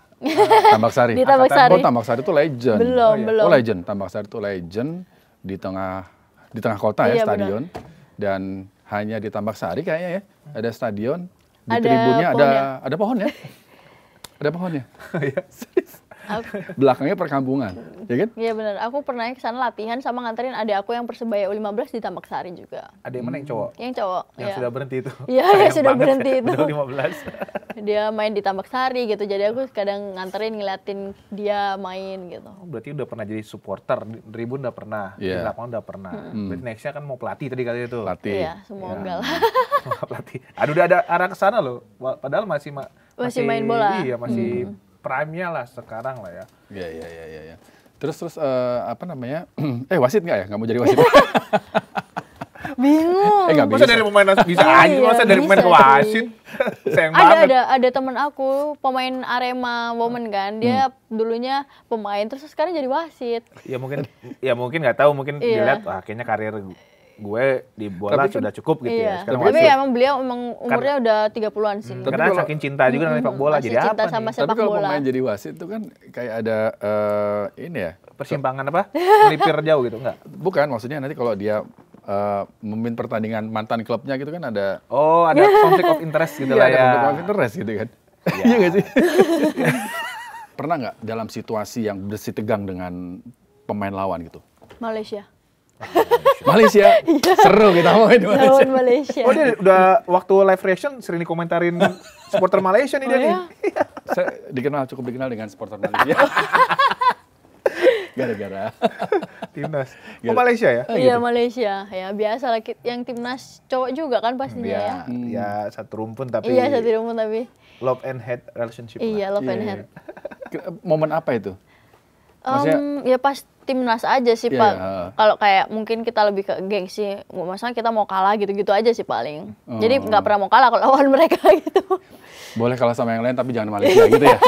Tambak Sari. Di Tambak Sari. Oh, Tambak Sari itu legend. Belum. Oh, legend. Tambak Sari itu legend di tengah kota ya Iya, stadion. Dan hanya di Tambak Sari kayaknya ya ada stadion. Di Ada tribunnya pohonnya. ada pohon ya? Ada pohonnya. Aku, Belakangnya perkampungan, ya kan? iya benar. Aku pernah ke sana latihan sama nganterin adik aku yang Persebaya U15 di Tambak Sari juga. Ada yang mana yang cowok? Yang cowok. Yang ya. sudah berhenti itu. Iya, Sayang yang sudah banget, berhenti itu. Udah 15. Dia main di Tambak Sari gitu. Jadi aku kadang nganterin ngeliatin dia main gitu. Oh, berarti udah pernah jadi supporter, di tribun udah pernah, di Iya. lapangan udah pernah. Berarti nextnya kan mau pelatih tadi kali itu. Latih. Iya, semoga lah. Pelatih. Aduh, udah ada arah ke sana loh. Padahal masih Masih main bola. Iya, masih prime-nya lah sekarang lah ya. Iya. Terus apa namanya? Wasit nggak ya? Nggak mau jadi wasit? Bingung. Nggak Masa bisa. dari pemain bisa aja, Iya, masa dari pemain bisa ke wasit. Sayang banget. Ada temen aku pemain Arema Women kan. Dia dulunya pemain terus sekarang jadi wasit. Ya mungkin nggak tahu, mungkin Iya. dilihat wah kayaknya karir gue di bola Tapi kan- sudah cukup gitu ya. Iya. Sekarang Tapi wasit. emang beliau emang umurnya udah 30-an sih. Tapi Karena kalau- saking cinta juga dengan sepak bola, masih jadi cinta apa sama nih? sepak Tapi kalau bola. pemain jadi wasit itu kan kayak ada ini ya. Persimpangan apa? Melipir jauh gitu enggak? Bukan, maksudnya nanti kalau dia memimpin pertandingan mantan klubnya gitu kan ada Oh, ada konflik of interest gitu lah ada ya. konflik of interest gitu kan. Iya nggak sih? Pernah nggak dalam situasi yang bersih tegang dengan pemain lawan gitu? Malaysia. Malaysia, seru kita main di Malaysia. Lawan Malaysia. Oh, dia udah waktu live reaction sering dikomentarin supporter Malaysia nih dia nih. Saya cukup dikenal dengan supporter Malaysia. Gara-gara. Timnas. Oh, Malaysia ya? Iya Malaysia. Ya biasa lah yang timnas cowok juga kan pastinya ya. Ya satu rumpun tapi Iya satu rumpun tapi. love and hate relationship. Iya love and hate. Momen apa itu? Maksudnya- Ya pas timnas aja sih Iya, Pak. iya. Kalau kayak mungkin kita lebih ke gengsi, maksudnya kita mau kalah gitu-gitu aja sih paling. Jadi nggak pernah mau kalah kalau lawan mereka gitu. Boleh kalah sama yang lain tapi jangan Malaysia gitu ya.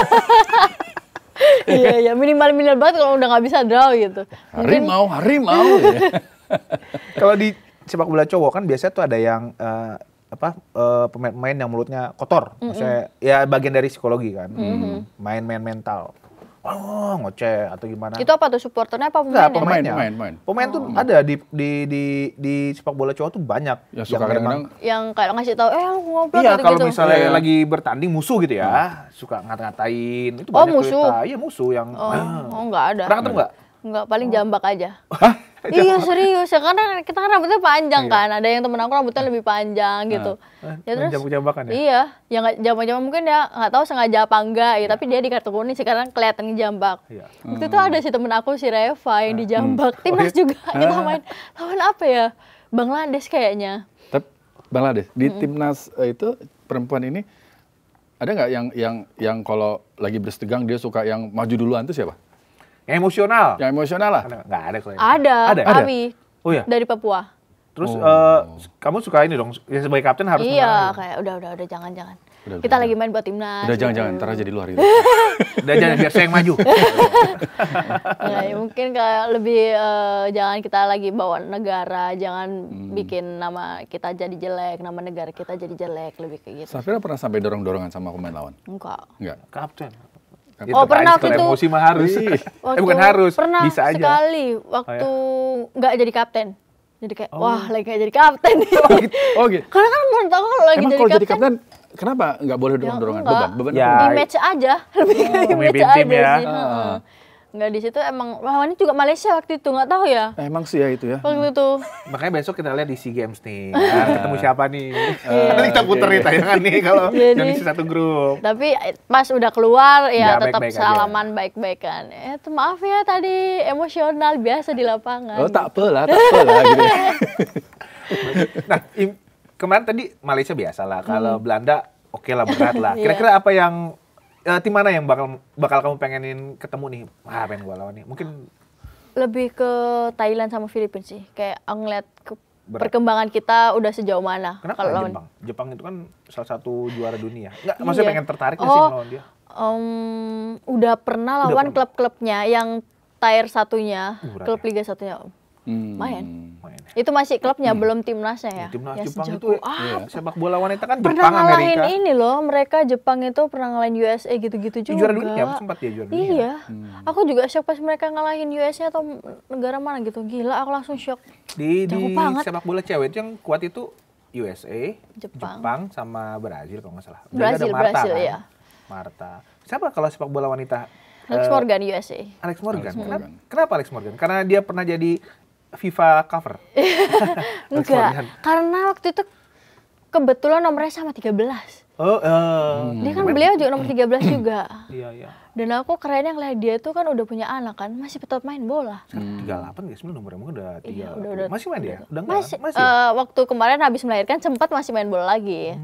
Iya minimal banget kalau udah nggak bisa draw gitu. Harimau. Ya. Kalau di sepak bola cowok kan biasanya tuh ada yang pemain-pemain yang mulutnya kotor. Maksudnya ya bagian dari psikologi kan. Main-main mental. Oh, ngoceh atau gimana. Itu apa tuh supporternya apa Enggak, pemainnya? pemainnya. Pemain. Pemain tuh ada di sepak bola cowok tuh banyak. Ya suka memang- kadang-kadang Yang kayak ngasih tahu lu ngobrol Iya, gitu. kalau misalnya Iya. lagi bertanding musuh gitu ya, suka ngata-ngatain. Itu Oh, banyak musuh? cerita. Iya, musuh yang Oh nggak ada. pernah ketemu nggak? Enggak, paling jambak aja. Hah? Iya serius ya, karena kita kan rambutnya panjang kan, ada yang temen aku rambutnya lebih panjang gitu. Ya terus Jambak-jambakan ya? iya, yang nggak jambak-jambak mungkin ya nggak tahu sengaja apa enggak ya, tapi dia di kartu kuning sekarang kelihatan jambak. Iya. Waktu itu ada si temen aku si Reva yang dijambak, timnas juga kita main lawan apa ya, Bangladesh kayaknya. Tapi Bangladesh di timnas itu perempuan ini ada nggak yang kalau lagi bersetegang dia suka yang maju duluan itu siapa? Yang emosional. Yang emosional lah. Nggak ada kayaknya. Ada, Ada? Abi Oh ya. dari Papua. Terus kamu suka ini dong, ya sebagai kapten harus Iya, menang. kayak udah jangan. Udah, Kita udah. lagi main buat timnas. Udah jangan-jangan, gitu. ntar aja di luar gitu. Udah jangan biar saya yang maju. Nah, ya mungkin kayak lebih jangan kita lagi bawa negara, jangan bikin nama kita jadi jelek, nama negara kita jadi jelek, lebih kayak gitu. Safira pernah sampai dorong-dorongan sama pemain lawan? Enggak. Enggak. Kapten. Oh, pernah waktu waktu itu. emosi mah harus. Waktu bukan harus, pernah bisa aja. sekali waktu nggak jadi kapten. Jadi kayak wah lagi nggak jadi kapten. Oh gitu. Karena kan menurut aku kalau lagi Emang jadi kalau jadi kapten, kapten, kenapa nggak boleh dorong-dorongan? enggak. Beban Ya. apa? image aja, lebih ke image pemimpin aja tim ya. sih. Nggak di situ emang lawannya juga Malaysia waktu itu, nggak tahu ya. Emang sih ya itu ya. Waktu itu Makanya besok kita lihat di SEA Games nih. Ketemu siapa nih? Nanti kita puter nih tayangan nih kalau Jadi- yang di satu grup. tapi pas udah keluar ya Nggak tetap baik-baik aja. salaman baik-baikan. Maaf ya tadi emosional biasa di lapangan. Oh tak apalah gitu ya. Nah, kemarin tadi Malaysia biasa lah. Kalau Belanda oke lah, berat lah. Kira-kira apa yang tim mana yang bakal kamu pengenin ketemu nih? Wah, pengen gua lawan nih. Mungkin Lebih ke Thailand sama Filipina sih. Kayak ngeliat Berat. perkembangan kita udah sejauh mana. kenapa kalau lawan. Jepang? Jepang itu kan salah satu juara dunia. Enggak, maksudnya Iya. pengen tertarik nggak sih melawan dia? Udah pernah Udah lawan pernah. klub-klubnya yang tier satunya, Berat klub ya? Liga satunya. Lumayan. Main. Itu masih klubnya, belum timnasnya ya. Timnas Yang Jepang sejago. itu sepak bola wanita kan Pernah Jepang, ngalahin Amerika. ini loh, mereka Jepang itu pernah ngalahin USA gitu-gitu juga. Juara dunia, sempat dia juara dunia. Iya, aku juga shock pas mereka ngalahin USA atau negara mana gitu. Gila, aku langsung shock. Di Jago banget. sepak bola cewek itu yang kuat itu USA, Jepang. Jepang sama Brazil kalau nggak salah. Brazil, Ada Marta, Brazil, kan? iya. Marta. Siapa kalau sepak bola wanita? Alex Morgan USA. Alex Morgan. Alex Morgan. Kenapa Alex Morgan? Karena dia pernah jadi FIFA cover. Alex Enggak, Morgan. karena waktu itu kebetulan nomornya sama 13. Oh, Dia kan beliau juga nomor 13 juga. iya iya. Dan aku kerennya ngeliat dia tuh kan udah punya anak kan, masih tetap main bola. 38 nggak sih nomornya? Mungkin udah 3. Iya, udah. Masih main dia? Udah enggak? Masih, Masih. Ya? waktu kemarin habis melahirkan sempat masih main bola lagi.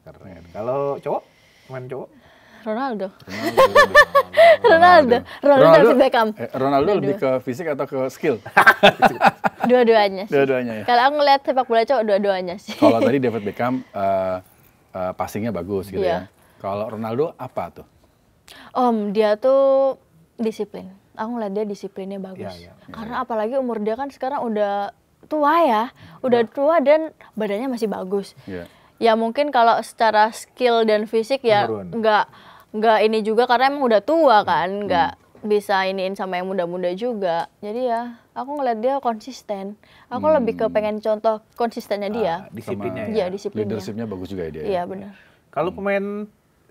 Keren. Kalau cowok? Main cowok? Ronaldo. Ronaldo David Beckham. Ronaldo lebih ke fisik atau ke skill? Dua-duanya sih. Dua-duanya ya. Kalau aku ngeliat sepak bola cowok dua-duanya sih. Kalau tadi David Beckham passingnya bagus gitu Iya. ya. Kalau Ronaldo apa tuh? Dia tuh disiplin. Aku ngeliat dia disiplinnya bagus. Iya, iya. Karena apalagi umur dia kan sekarang udah tua ya. Udah tua dan badannya masih bagus. Iya. Ya mungkin kalau secara skill dan fisik ya Menurun. nggak ini juga karena emang udah tua kan, nggak bisa iniin sama yang muda-muda juga. Jadi ya aku ngeliat dia konsisten. Aku lebih ke pengen contoh konsistennya dia. Disiplinnya Iya ya. disiplinnya. Leadershipnya bagus juga ya dia. Iya benar. Kalau pemain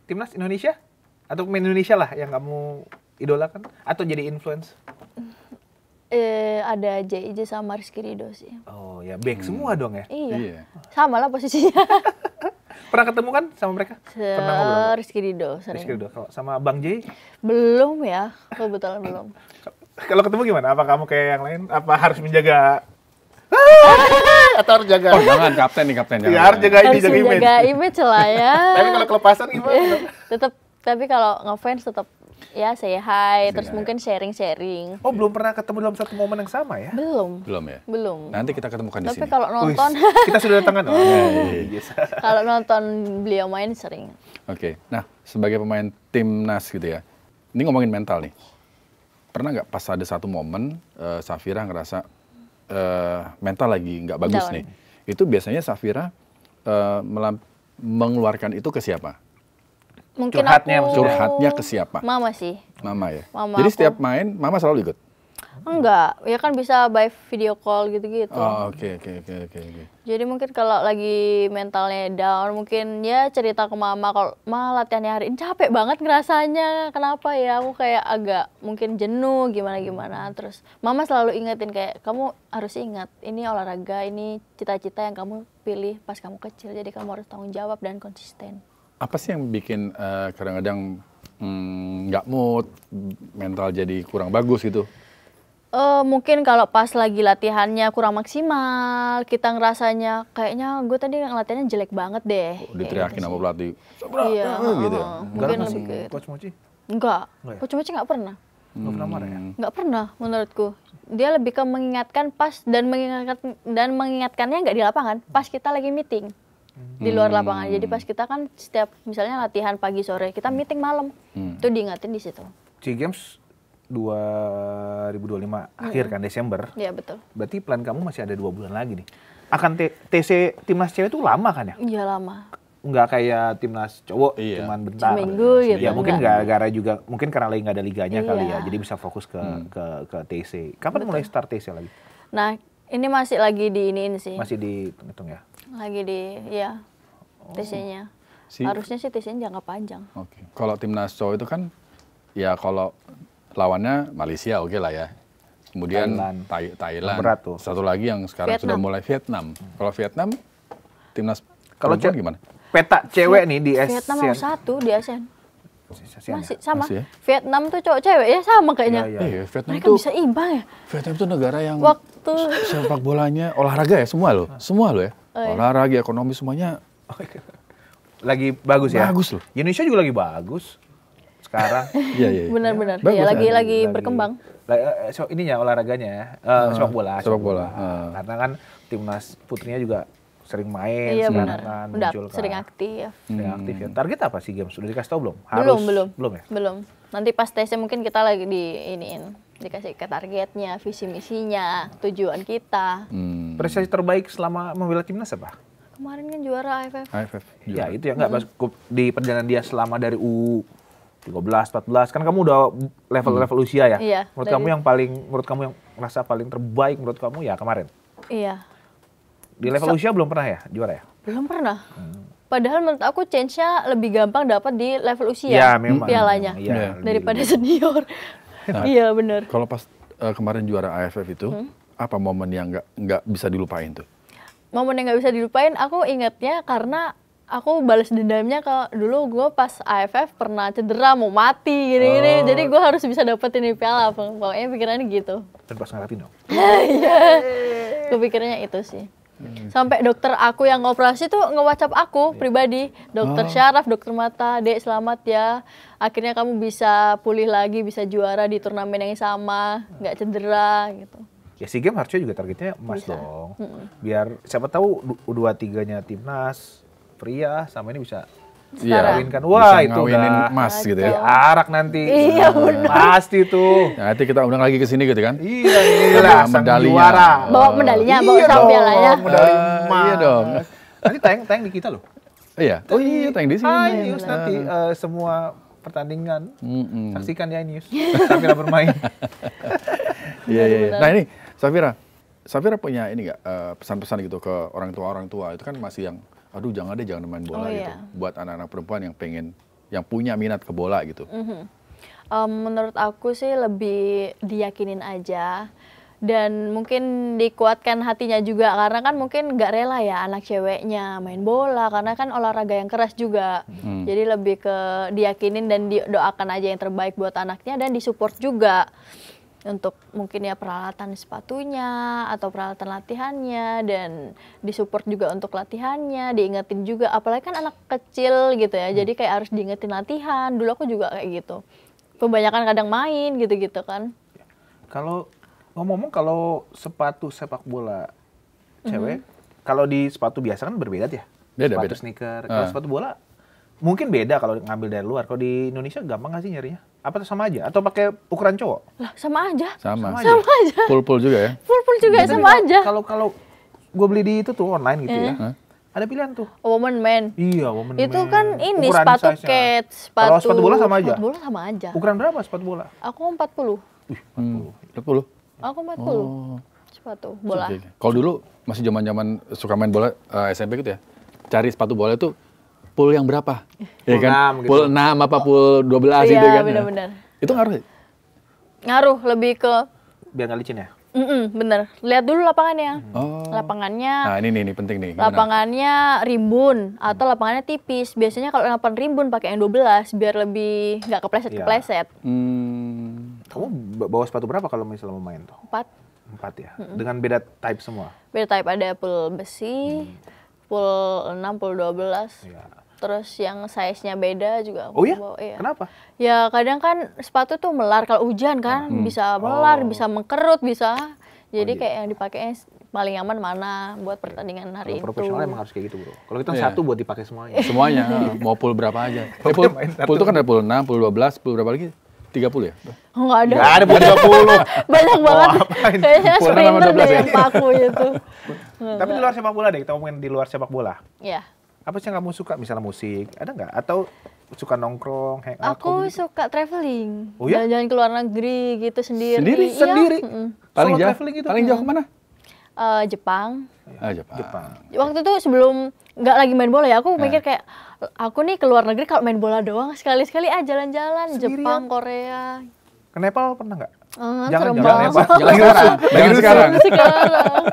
timnas Indonesia atau pemain Indonesia lah yang kamu idolakan atau jadi influence? Ada JIJ sama Rizky Ridho sih. Oh ya, back semua dong ya. Iya. Iya. Sama lah posisinya. Pernah ketemu kan sama mereka? Pernah ngobrol? Rizky Ridho sering. Rizky Ridho. Kalau sama Bang J, Belum ya, kebetulan belum. kalau ketemu gimana? Apa kamu kayak yang lain? Apa harus menjaga? Atau harus jaga? Oh jangan kapten nih kapten. Iya, harus jaga ini, Harus jaga image. menjaga image lah ya. Tapi kalau kelepasan gimana? Tetap, tapi kalau ngefans tetap ya say hi, terus hi. mungkin sharing-sharing. Oh, belum pernah ketemu dalam satu momen yang sama ya? Belum, Belum ya. belum. Nanti kita ketemukan di Tapi sini. kalau Wih, nonton, kita sudah datangan. Oh, yes. kalau nonton beliau main sering. Oke. Nah sebagai pemain timnas gitu ya. Ini ngomongin mental nih. Pernah nggak pas ada satu momen Safira ngerasa mental lagi nggak bagus Down. nih? Itu biasanya Safira mengeluarkan itu ke siapa? Mungkin Curhatnya aku maksudnya. Curhatnya ke siapa? Mama sih. Mama ya. Mama Jadi aku. setiap main, Mama selalu ikut. Enggak, ya kan bisa by video call gitu-gitu. Oh, oke. Jadi mungkin kalau lagi mentalnya down, mungkin ya cerita ke mama, kalau ma latihannya hari ini capek banget ngerasanya, kenapa ya, aku kayak agak mungkin jenuh gimana-gimana. Terus mama selalu ingetin kayak, kamu harus ingat, ini olahraga, ini cita-cita yang kamu pilih pas kamu kecil, jadi kamu harus tanggung jawab dan konsisten. Apa sih yang bikin kadang-kadang nggak mood, mental jadi kurang bagus gitu? Mungkin kalau pas lagi latihannya kurang maksimal, kita ngerasanya kayaknya gue tadi latihannya jelek banget deh. Diteriakin sama pelatih, Iya, gitu ya? mungkin Garap lebih sih, ke itu. Coach Mochi. Enggak, Enggak ya? Coach Mochi nggak pernah. Nggak pernah marah ya? Nggak pernah menurutku. Dia lebih ke mengingatkan pas dan mengingatkannya nggak di lapangan, pas kita lagi meeting di luar lapangan. Jadi pas kita kan setiap misalnya latihan pagi sore, kita meeting malam, itu diingatin di situ. SEA Games 2025 akhir kan Desember. Iya betul. Berarti plan kamu masih ada 2 bulan lagi nih. Akan TC timnas cewek itu lama kan ya? Iya lama. Nggak kayak timnas cowok, Iya. cuman bentar. Seminggu gitu, Ya mungkin enggak. gara-gara juga, mungkin karena lagi nggak ada liganya Iya. kali ya. Jadi bisa fokus ke TC. Kapan mulai start TC lagi? Nah ini masih lagi diiniin sih. Masih dihitung ya? Lagi di, ya TC-nya. Harusnya sih TC-nya jangka panjang. Oke. Kalau timnas cowok itu kan, ya kalau lawannya Malaysia oke lah ya. Kemudian Thailand. Berat tuh. Satu lagi yang sekarang sudah mulai Vietnam. Kalau Vietnam, timnas Kalau perempuan gimana? Peta cewek nih di Vietnam nomor 1 di ASEAN. ASEAN Masih ya? sama. Masih ya? Vietnam tuh cowok cewek ya sama kayaknya. Iya. Vietnam Mereka tuh bisa imbang ya. Vietnam tuh negara yang Waktu sepak bolanya olahraga ya semua loh ya. iya. Olahraga, ekonomi semuanya Lagi bagus ya? Bagus loh. Indonesia juga lagi bagus sekarang. iya. benar-benar Bagus ya ya. lagi berkembang. Ininya olahraganya ya, sepak bola. sepak bola. Karena kan timnas putrinya juga sering main Iya sekarang benar. kan Udah muncul kan. sering aktif. Sering aktif ya. Target apa sih games? Sudah dikasih tahu belum? Belum ya? Belum. Nanti pas tesnya mungkin kita lagi dikasih ke targetnya, visi misinya, tujuan kita. Prestasi terbaik selama membela timnas apa? Kemarin kan juara AFF. AFF. Ya itu ya nggak pas di perjalanan dia selama dari U13, 14 kan kamu udah level usia ya. Iya, Menurut kamu yang merasa paling terbaik menurut kamu ya kemarin. Iya. Di level usia belum pernah ya juara ya? Belum pernah. Padahal menurut aku change-nya lebih gampang dapat di level usia Ya memang. pialanya Iya, daripada senior. Iya benar. Kalau pas kemarin juara AFF itu, apa momen yang nggak bisa dilupain tuh? Momen yang nggak bisa dilupain, aku ingatnya karena aku balas dendamnya ke dulu gue pas AFF pernah cedera mau mati gini-gini, jadi gue harus bisa dapetin ini piala, pokoknya pikirannya gitu. Dan pas ngarapin dong. Iya, kepikirannya itu sih. Sampai dokter aku yang ngoperasi tuh nge-WhatsApp aku pribadi, dokter Syaraf, dokter mata, Dek selamat ya, akhirnya kamu bisa pulih lagi, bisa juara di turnamen yang sama, nggak cedera gitu. Ya SEA Games harusnya juga targetnya emas dong. Biar siapa tahu U23-nya timnas pria sama ini bisa Setara. kawinkan. Wah Bisa itu ngawinin udah emas gitu ya. arak nanti. Iya, benar. Pasti tuh. Nah, nanti kita undang lagi ke sini gitu kan? Iya inilah sang medalinya. juara. Bawa medalinya, bawa Iya sama dong, pialanya. medali emas. Iya dong. Nanti tayang di kita loh. Iya. Oh iya, tayang di sini. iNews nanti semua pertandingan. Saksikan di iNews. Sambil bermain. Iya. Nah ini, Safira punya ini nggak pesan-pesan gitu ke orang tua itu kan masih yang, aduh jangan main bola gitu. Iya. Buat anak-anak perempuan yang punya minat ke bola gitu. Menurut aku sih lebih diyakinin aja dan mungkin dikuatkan hatinya juga karena kan mungkin nggak rela ya anak ceweknya main bola karena kan olahraga yang keras juga. Jadi lebih ke diyakinin dan didoakan aja yang terbaik buat anaknya dan disupport juga untuk mungkin ya peralatan sepatunya atau peralatan latihannya dan disupport juga untuk latihannya, diingetin juga apalagi kan anak kecil gitu ya. Jadi kayak harus diingetin latihan. Dulu aku juga kayak gitu. Kebanyakan kadang main gitu-gitu kan. Kalau ngomong-ngomong kalau sepatu sepak bola cewek, kalau di sepatu biasa kan berbeda ya. Sepatu Beda. sneaker. Kalau sepatu bola mungkin beda kalau ngambil dari luar. Kalau di Indonesia gampang nggak sih nyarinya? Apa tuh sama aja? Atau pakai ukuran cowok? Lah sama aja. Sama Sama aja. Full juga ya. Full juga Tapi sama aja. Kalau gue beli di itu tuh online gitu ya, ada pilihan tuh. Woman man. Iya, woman Itu man. kan ini Ukuran sepatu size-nya. kets, Kalau sepatu bola sama aja? Sepatu bola sama aja. Ukuran berapa sepatu bola? Aku 40. Wih, 40. 40. Aku 40. Oh. Sepatu bola. Oke. Kalau dulu masih zaman-zaman suka main bola SMP gitu ya. Cari sepatu bola itu pool yang berapa? Ya Pool kan? 6 gitu. Pool 6 apa pool 12 gitu Iya, kan. benar-benar. Itu ngaruh ya? Ngaruh lebih ke Biar nggak licin ya? bener. Lihat dulu lapangannya. Oh. Lapangannya Nah, ini penting nih. Gimana? lapangannya rimbun atau lapangannya tipis. Biasanya kalau lapangan rimbun pakai yang 12 biar lebih nggak kepleset-kepleset. Kamu bawa sepatu berapa kalau misalnya mau main tuh? 4. 4 ya? Dengan beda type semua? Beda type, ada pool besi, pool 6, pool 12. Iya. Terus yang size-nya beda juga aku Oh ya? bawa, iya. Kenapa? Ya kadang kan sepatu tuh melar kalau hujan kan, bisa melar, bisa mengkerut, bisa. Jadi kayak yang dipakainya paling aman mana buat pertandingan hari Kalau itu. profesional emang harus kayak gitu, bro. Kalau kita Iya. satu buat dipakai semuanya. Semuanya, mau pool berapa aja. Pool itu kan ada pool 6, pool 12, pool berapa lagi? 30 ya? Oh, nggak ada. Nggak ada buat 20. Banyak banget. ngapain? Kayaknya Pool 6 sama sprinter 12 deh ya? yang paku itu. Tapi di luar sepak bola deh, kita ngomongin di luar sepak bola. Ya. Apa sih yang kamu suka? Misalnya musik, ada nggak? Atau suka nongkrong, hangout? Aku suka traveling. Oh ya? Jalan-jalan ke luar negeri gitu sendiri. Sendiri? Iya. Sendiri? Paling Solo jauh, traveling gitu? paling jauh kemana? Jepang. Jepang. Waktu itu sebelum nggak lagi main bola ya, aku mikir kayak aku nih ke luar negeri kalau main bola doang sekali-sekali aja jalan-jalan Sendirian? Jepang, Korea. Ke Nepal pernah nggak? Serem jangan banget. Nepal. Jangan sekarang. Jangan sekarang. Sekarang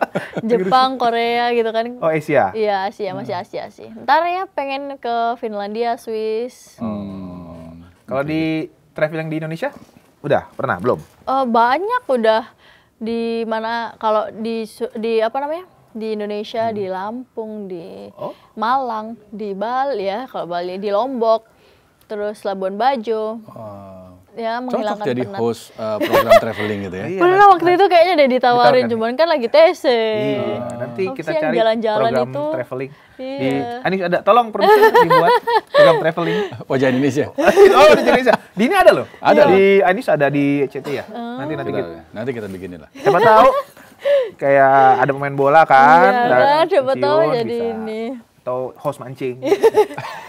Jepang, Korea gitu kan. Oh, Asia? Iya, Asia, masih Asia sih. Ntar ya pengen ke Finlandia, Swiss. Kalau di traveling di Indonesia? Udah, pernah? Belum? Banyak udah di mana kalau di apa namanya? Di Indonesia, di Lampung, di Oh. Malang, di Bali ya, kalau Bali di Lombok, terus Labuan Bajo. Ya, Cocok menghilangkan jadi penat. host program traveling gitu ya. Iya, Bener waktu itu kayaknya udah ditawarin, Ditawarkan. cuman kan lagi TC. Iya, nanti Apa kita sih yang cari jalan-jalan program itu? traveling. Iya. Anis ada, tolong produser dibuat program traveling. Wajah Indonesia. Oh, di Indonesia. Di ini ada loh. Ada Di Anis ada di CT ya. Nanti Nanti kita bikinin lah. siapa tahu kayak ada pemain bola kan. Iya, dan kan, siapa tahu pensiun jadi bisa. ini. Atau host mancing.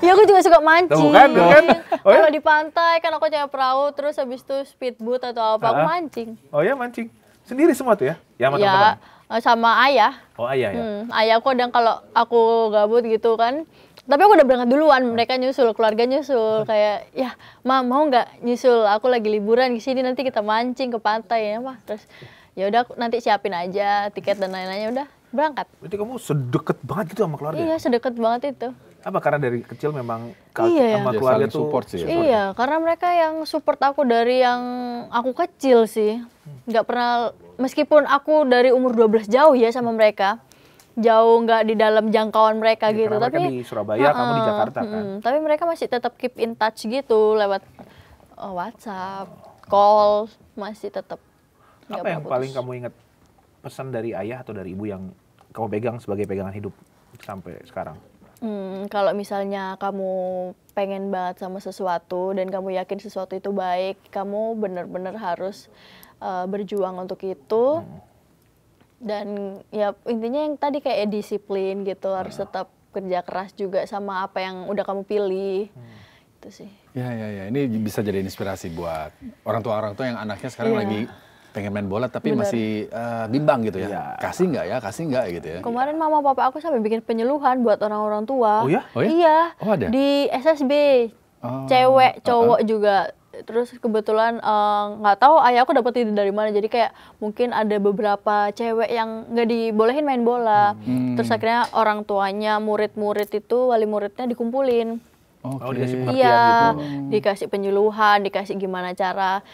Ya aku juga suka mancing. Tuh kan, tuh kan. Oh ya? Kalau di pantai kan aku cewek perahu, terus habis itu speedboat atau apa, aku mancing. Oh ya, mancing. Sendiri semua tuh ya? Ya sama Ya, teman-teman. sama ayah. Oh, ayah ya. Ayahku kadang kalau aku gabut gitu kan. Tapi aku udah berangkat duluan, mereka nyusul, keluarga nyusul. Kayak, ya, Ma mau nggak nyusul? Aku lagi liburan di sini, nanti kita mancing ke pantai ya, Mah. Terus, ya udah nanti siapin aja tiket dan lain-lainnya, udah berangkat. Berarti kamu sedekat banget gitu sama keluarga? Iya, sedekat banget itu. Apa karena dari kecil memang Iya, sama ya. keluarga Ya, saling tuh support sih ya. Iya, karena mereka yang support aku dari yang aku kecil sih. Nggak pernah, meskipun aku dari umur 12 jauh ya sama mereka. Jauh nggak di dalam jangkauan mereka Ya, gitu. karena Tapi mereka di Surabaya, kamu di Jakarta kan? tapi mereka masih tetap keep in touch gitu lewat WhatsApp, call, masih tetap. nggak Apa yang pernah paling putus. kamu ingat pesan dari ayah atau dari ibu yang kamu pegang sebagai pegangan hidup sampai sekarang? Kalau misalnya kamu pengen banget sama sesuatu dan kamu yakin sesuatu itu baik, kamu benar-benar harus berjuang untuk itu. Dan ya intinya yang tadi kayak disiplin gitu, harus tetap kerja keras juga sama apa yang udah kamu pilih. Itu sih. Ya. Ini bisa jadi inspirasi buat orang tua yang anaknya sekarang Iya. lagi pengen main bola tapi Bener. masih bimbang gitu ya. Iya. Kasih nggak gitu ya. Kemarin mama papa aku sampai bikin penyuluhan buat orang-orang tua. Oh ya? Oh ya? Iya. Oh, ada? Di SSB. Oh, Cewek, cowok juga. Terus kebetulan nggak tahu ayahku dapat ide dari mana. Jadi kayak mungkin ada beberapa cewek yang nggak dibolehin main bola. Terus akhirnya orang tuanya, murid-murid itu, wali muridnya dikumpulin. Oke. Oh, dikasih pengertian Iya, gitu. dikasih penyuluhan, dikasih gimana cara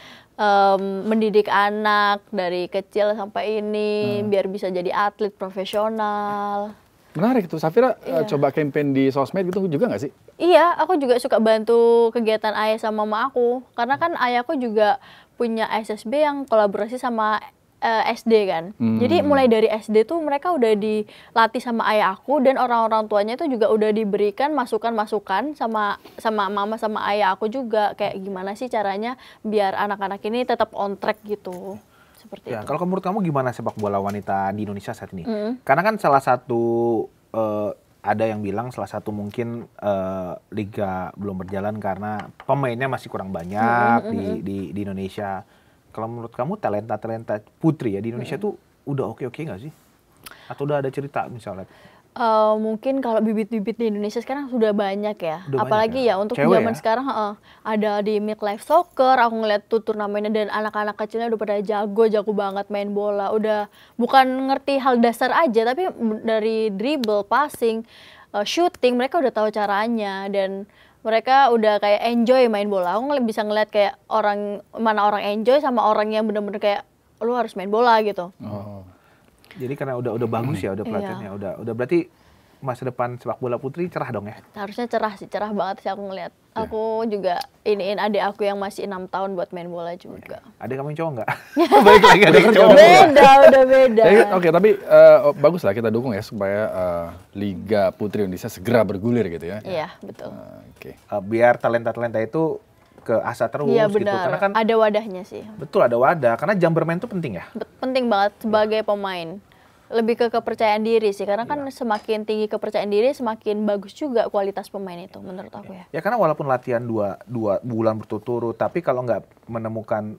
mendidik anak dari kecil sampai ini biar bisa jadi atlet profesional. Menarik tuh, Safira Iya. coba campaign di sosmed gitu juga nggak sih? Iya, aku juga suka bantu kegiatan ayah sama mama aku. Karena kan ayahku juga punya SSB yang kolaborasi sama SD kan. Jadi mulai dari SD tuh mereka udah dilatih sama ayah aku dan orang-orang tuanya itu juga udah diberikan masukan-masukan sama mama sama ayah aku juga. Kayak gimana sih caranya biar anak-anak ini tetap on track gitu. Seperti Ya, itu. kalau menurut kamu gimana sepak bola wanita di Indonesia saat ini? Karena kan salah satu ada yang bilang salah satu mungkin liga belum berjalan karena pemainnya masih kurang banyak di Indonesia. Kalau menurut kamu talenta putri ya di Indonesia tuh udah oke-oke nggak sih? Atau udah ada cerita misalnya? Mungkin kalau bibit-bibit di Indonesia sekarang sudah banyak ya. Udah Apalagi banyak ya untuk Cewek zaman ya? sekarang ada di Midlife Soccer, aku ngeliat tuh turnamennya dan anak-anak kecilnya udah pada jago banget main bola. Udah bukan ngerti hal dasar aja, tapi dari dribble, passing, shooting, mereka udah tahu caranya dan mereka udah kayak enjoy main bola. Aku bisa ngeliat kayak mana orang enjoy sama orang yang bener-bener kayak lu harus main bola gitu. Oh. Jadi karena udah bagus ya, udah pelatihannya, udah berarti masa depan sepak bola putri cerah dong ya? Harusnya cerah sih, cerah banget sih aku ngeliat. Aku juga iniin adik aku yang masih 6 tahun buat main bola juga. Adik kamu yang cowok nggak? Balik lagi adik yang cowok. Udah beda. Oke, tapi bagus lah kita dukung ya supaya Liga Putri Indonesia segera bergulir gitu ya. Iya, betul. Oke. Biar talenta-talenta itu ke asa terus Iya gitu. benar, Karena kan ada wadahnya sih. betul ada wadah, karena jam bermain itu penting ya. Penting banget sebagai pemain. Lebih ke kepercayaan diri sih, karena kan semakin tinggi kepercayaan diri, semakin bagus juga kualitas pemain itu menurut aku ya. Ya karena walaupun latihan dua bulan berturut-turut, tapi kalau nggak menemukan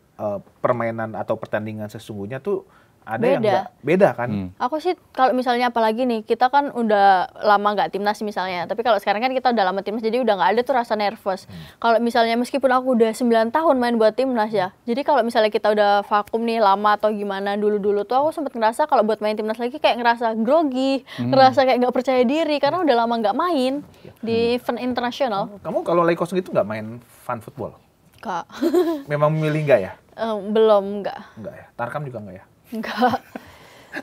permainan atau pertandingan sesungguhnya tuh ada yang nggak beda kan. Aku sih kalau misalnya apalagi nih, kita kan udah lama nggak timnas misalnya, tapi kalau sekarang kan kita udah lama timnas, jadi udah nggak ada tuh rasa nervous. Kalau misalnya meskipun aku udah 9 tahun main buat timnas ya, jadi kalau misalnya kita udah vakum nih lama atau gimana dulu-dulu tuh aku sempet ngerasa kalau buat main timnas lagi kayak ngerasa grogi, ngerasa kayak nggak percaya diri, karena udah lama nggak main di event internasional. Kamu kalau lagi kosong itu nggak main fun football? Kak, Memang memilih nggak ya? belum, nggak. Nggak ya? Tarkam juga nggak ya? Enggak.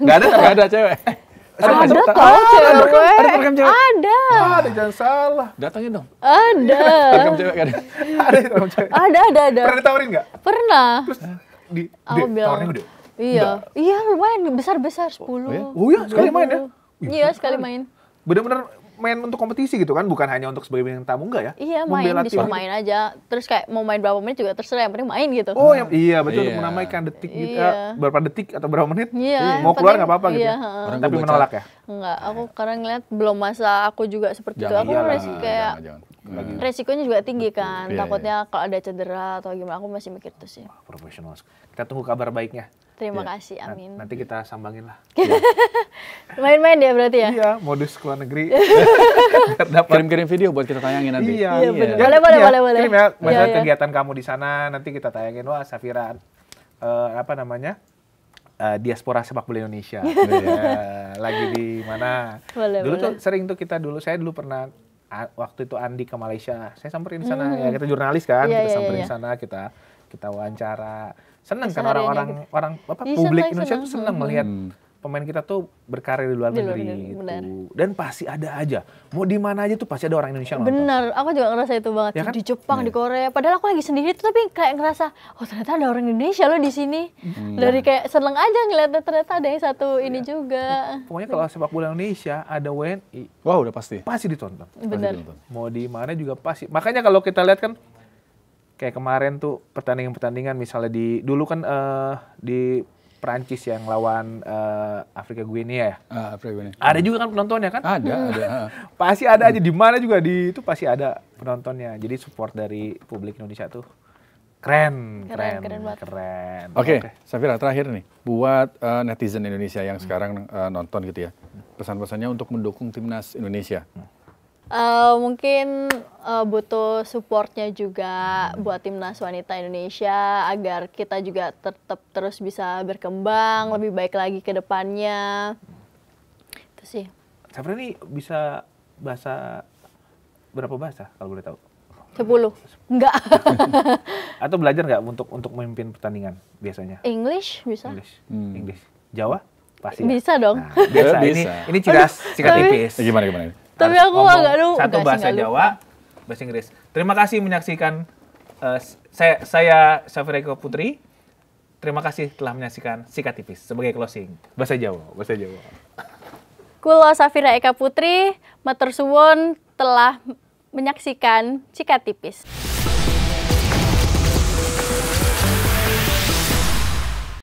Nggak ada Nggak ada cewek. Ada kok cewek. rekam cewek. Ada. Ada, jangan salah. Datangin dong. Ada. Rekam cewek kan. Ada yang cewek. Ada. Pernah ditawarin nggak? Pernah. Tawarnya bilang, gede? Iya. Iya, lumayan besar-besar 10. Oh iya, sekali main ya? Iya, sekali main. Bener-bener main untuk kompetisi gitu kan, bukan hanya untuk sebagai bintang tamu, enggak ya? Iya, Membela main, disuruh tim. main aja. Terus kayak mau main berapa menit juga terserah, yang penting main gitu. Oh iya betul, Iya. untuk menamaikan detik gitu, Iya. berapa detik atau berapa menit, Iya, mau keluar penting- nggak apa-apa gitu iya, ya? Orang Tapi gua baca. menolak ya? Enggak, aku karena ngeliat belum masa aku juga seperti itu. Aku iyalah, kayak jangan. resikonya juga tinggi kan. Iya, Takutnya kalau ada cedera atau gimana, aku masih mikir itu sih. Profesional. Kita tunggu kabar baiknya. Terima Iya. kasih, amin. Nanti kita sambangin lah. Main-main ya berarti ya? Iya, modus ke luar negeri. Biar dapat. Kirim-kirim video buat kita tayangin nanti. Iya, Iya, bener. Ya, Boleh. Kirim ya, masalah Iya. kegiatan kamu di sana, nanti kita tayangin. Wah, Safira, diaspora sepak bola Indonesia. Ya, lagi di mana? Boleh, Dulu tuh boleh. sering tuh saya dulu pernah waktu itu Andi ke Malaysia. Saya samperin di sana ya, kita jurnalis kan, Iya, kita iya, samperin iya. di sana, kita wawancara. Seneng kan Kesehariannya orang Iya, publik seneng, Indonesia seneng. tuh seneng melihat pemain kita tuh berkarir di luar Di luar negeri negeri, gitu. benar. Dan pasti ada aja. Mau di mana aja tuh pasti ada orang Indonesia nonton. Bener, aku juga ngerasa itu banget Ya sih. kan? Di Jepang, di Korea. Padahal aku lagi sendiri tuh, tapi kayak ngerasa, oh ternyata ada orang Indonesia loh di sini. Dari kayak seneng aja ngeliatnya ternyata ada yang satu ini juga. Pokoknya kalau sepak bola Indonesia ada WNI, Wah, udah pasti. pasti ditonton. Bener. Mau di mana juga pasti. Makanya kalau kita lihat kan kayak kemarin tuh pertandingan-pertandingan misalnya dulu kan di Prancis yang lawan Afrika Guinea ya. Ada juga kan penontonnya kan? Ada. Pasti ada aja di mana juga itu pasti ada penontonnya. Jadi support dari publik Indonesia tuh keren banget. Oke, Safira terakhir nih, buat netizen Indonesia yang sekarang nonton gitu ya, pesan-pesannya untuk mendukung timnas Indonesia. Mungkin butuh supportnya juga buat timnas wanita Indonesia agar kita juga tetap terus bisa berkembang lebih baik lagi ke depannya. Itu sih. Safira ini bisa berapa bahasa kalau boleh tahu? 10. Enggak. Atau belajar nggak untuk memimpin pertandingan biasanya? English bisa? English. Jawa? Pasti. Bisa dong. Nah, biasa. Bisa. Ini cidas, sikat tapi- tipis. Gimana? Tapi Harus aku ngomong agak satu bahasa Jawa, bahasa Inggris. Terima kasih menyaksikan saya Safira Eka Putri. Terima kasih telah menyaksikan Sikat Tipis sebagai closing. Bahasa Jawa. Kula Safira Eka Putri, matur suwun telah menyaksikan Sikat Tipis.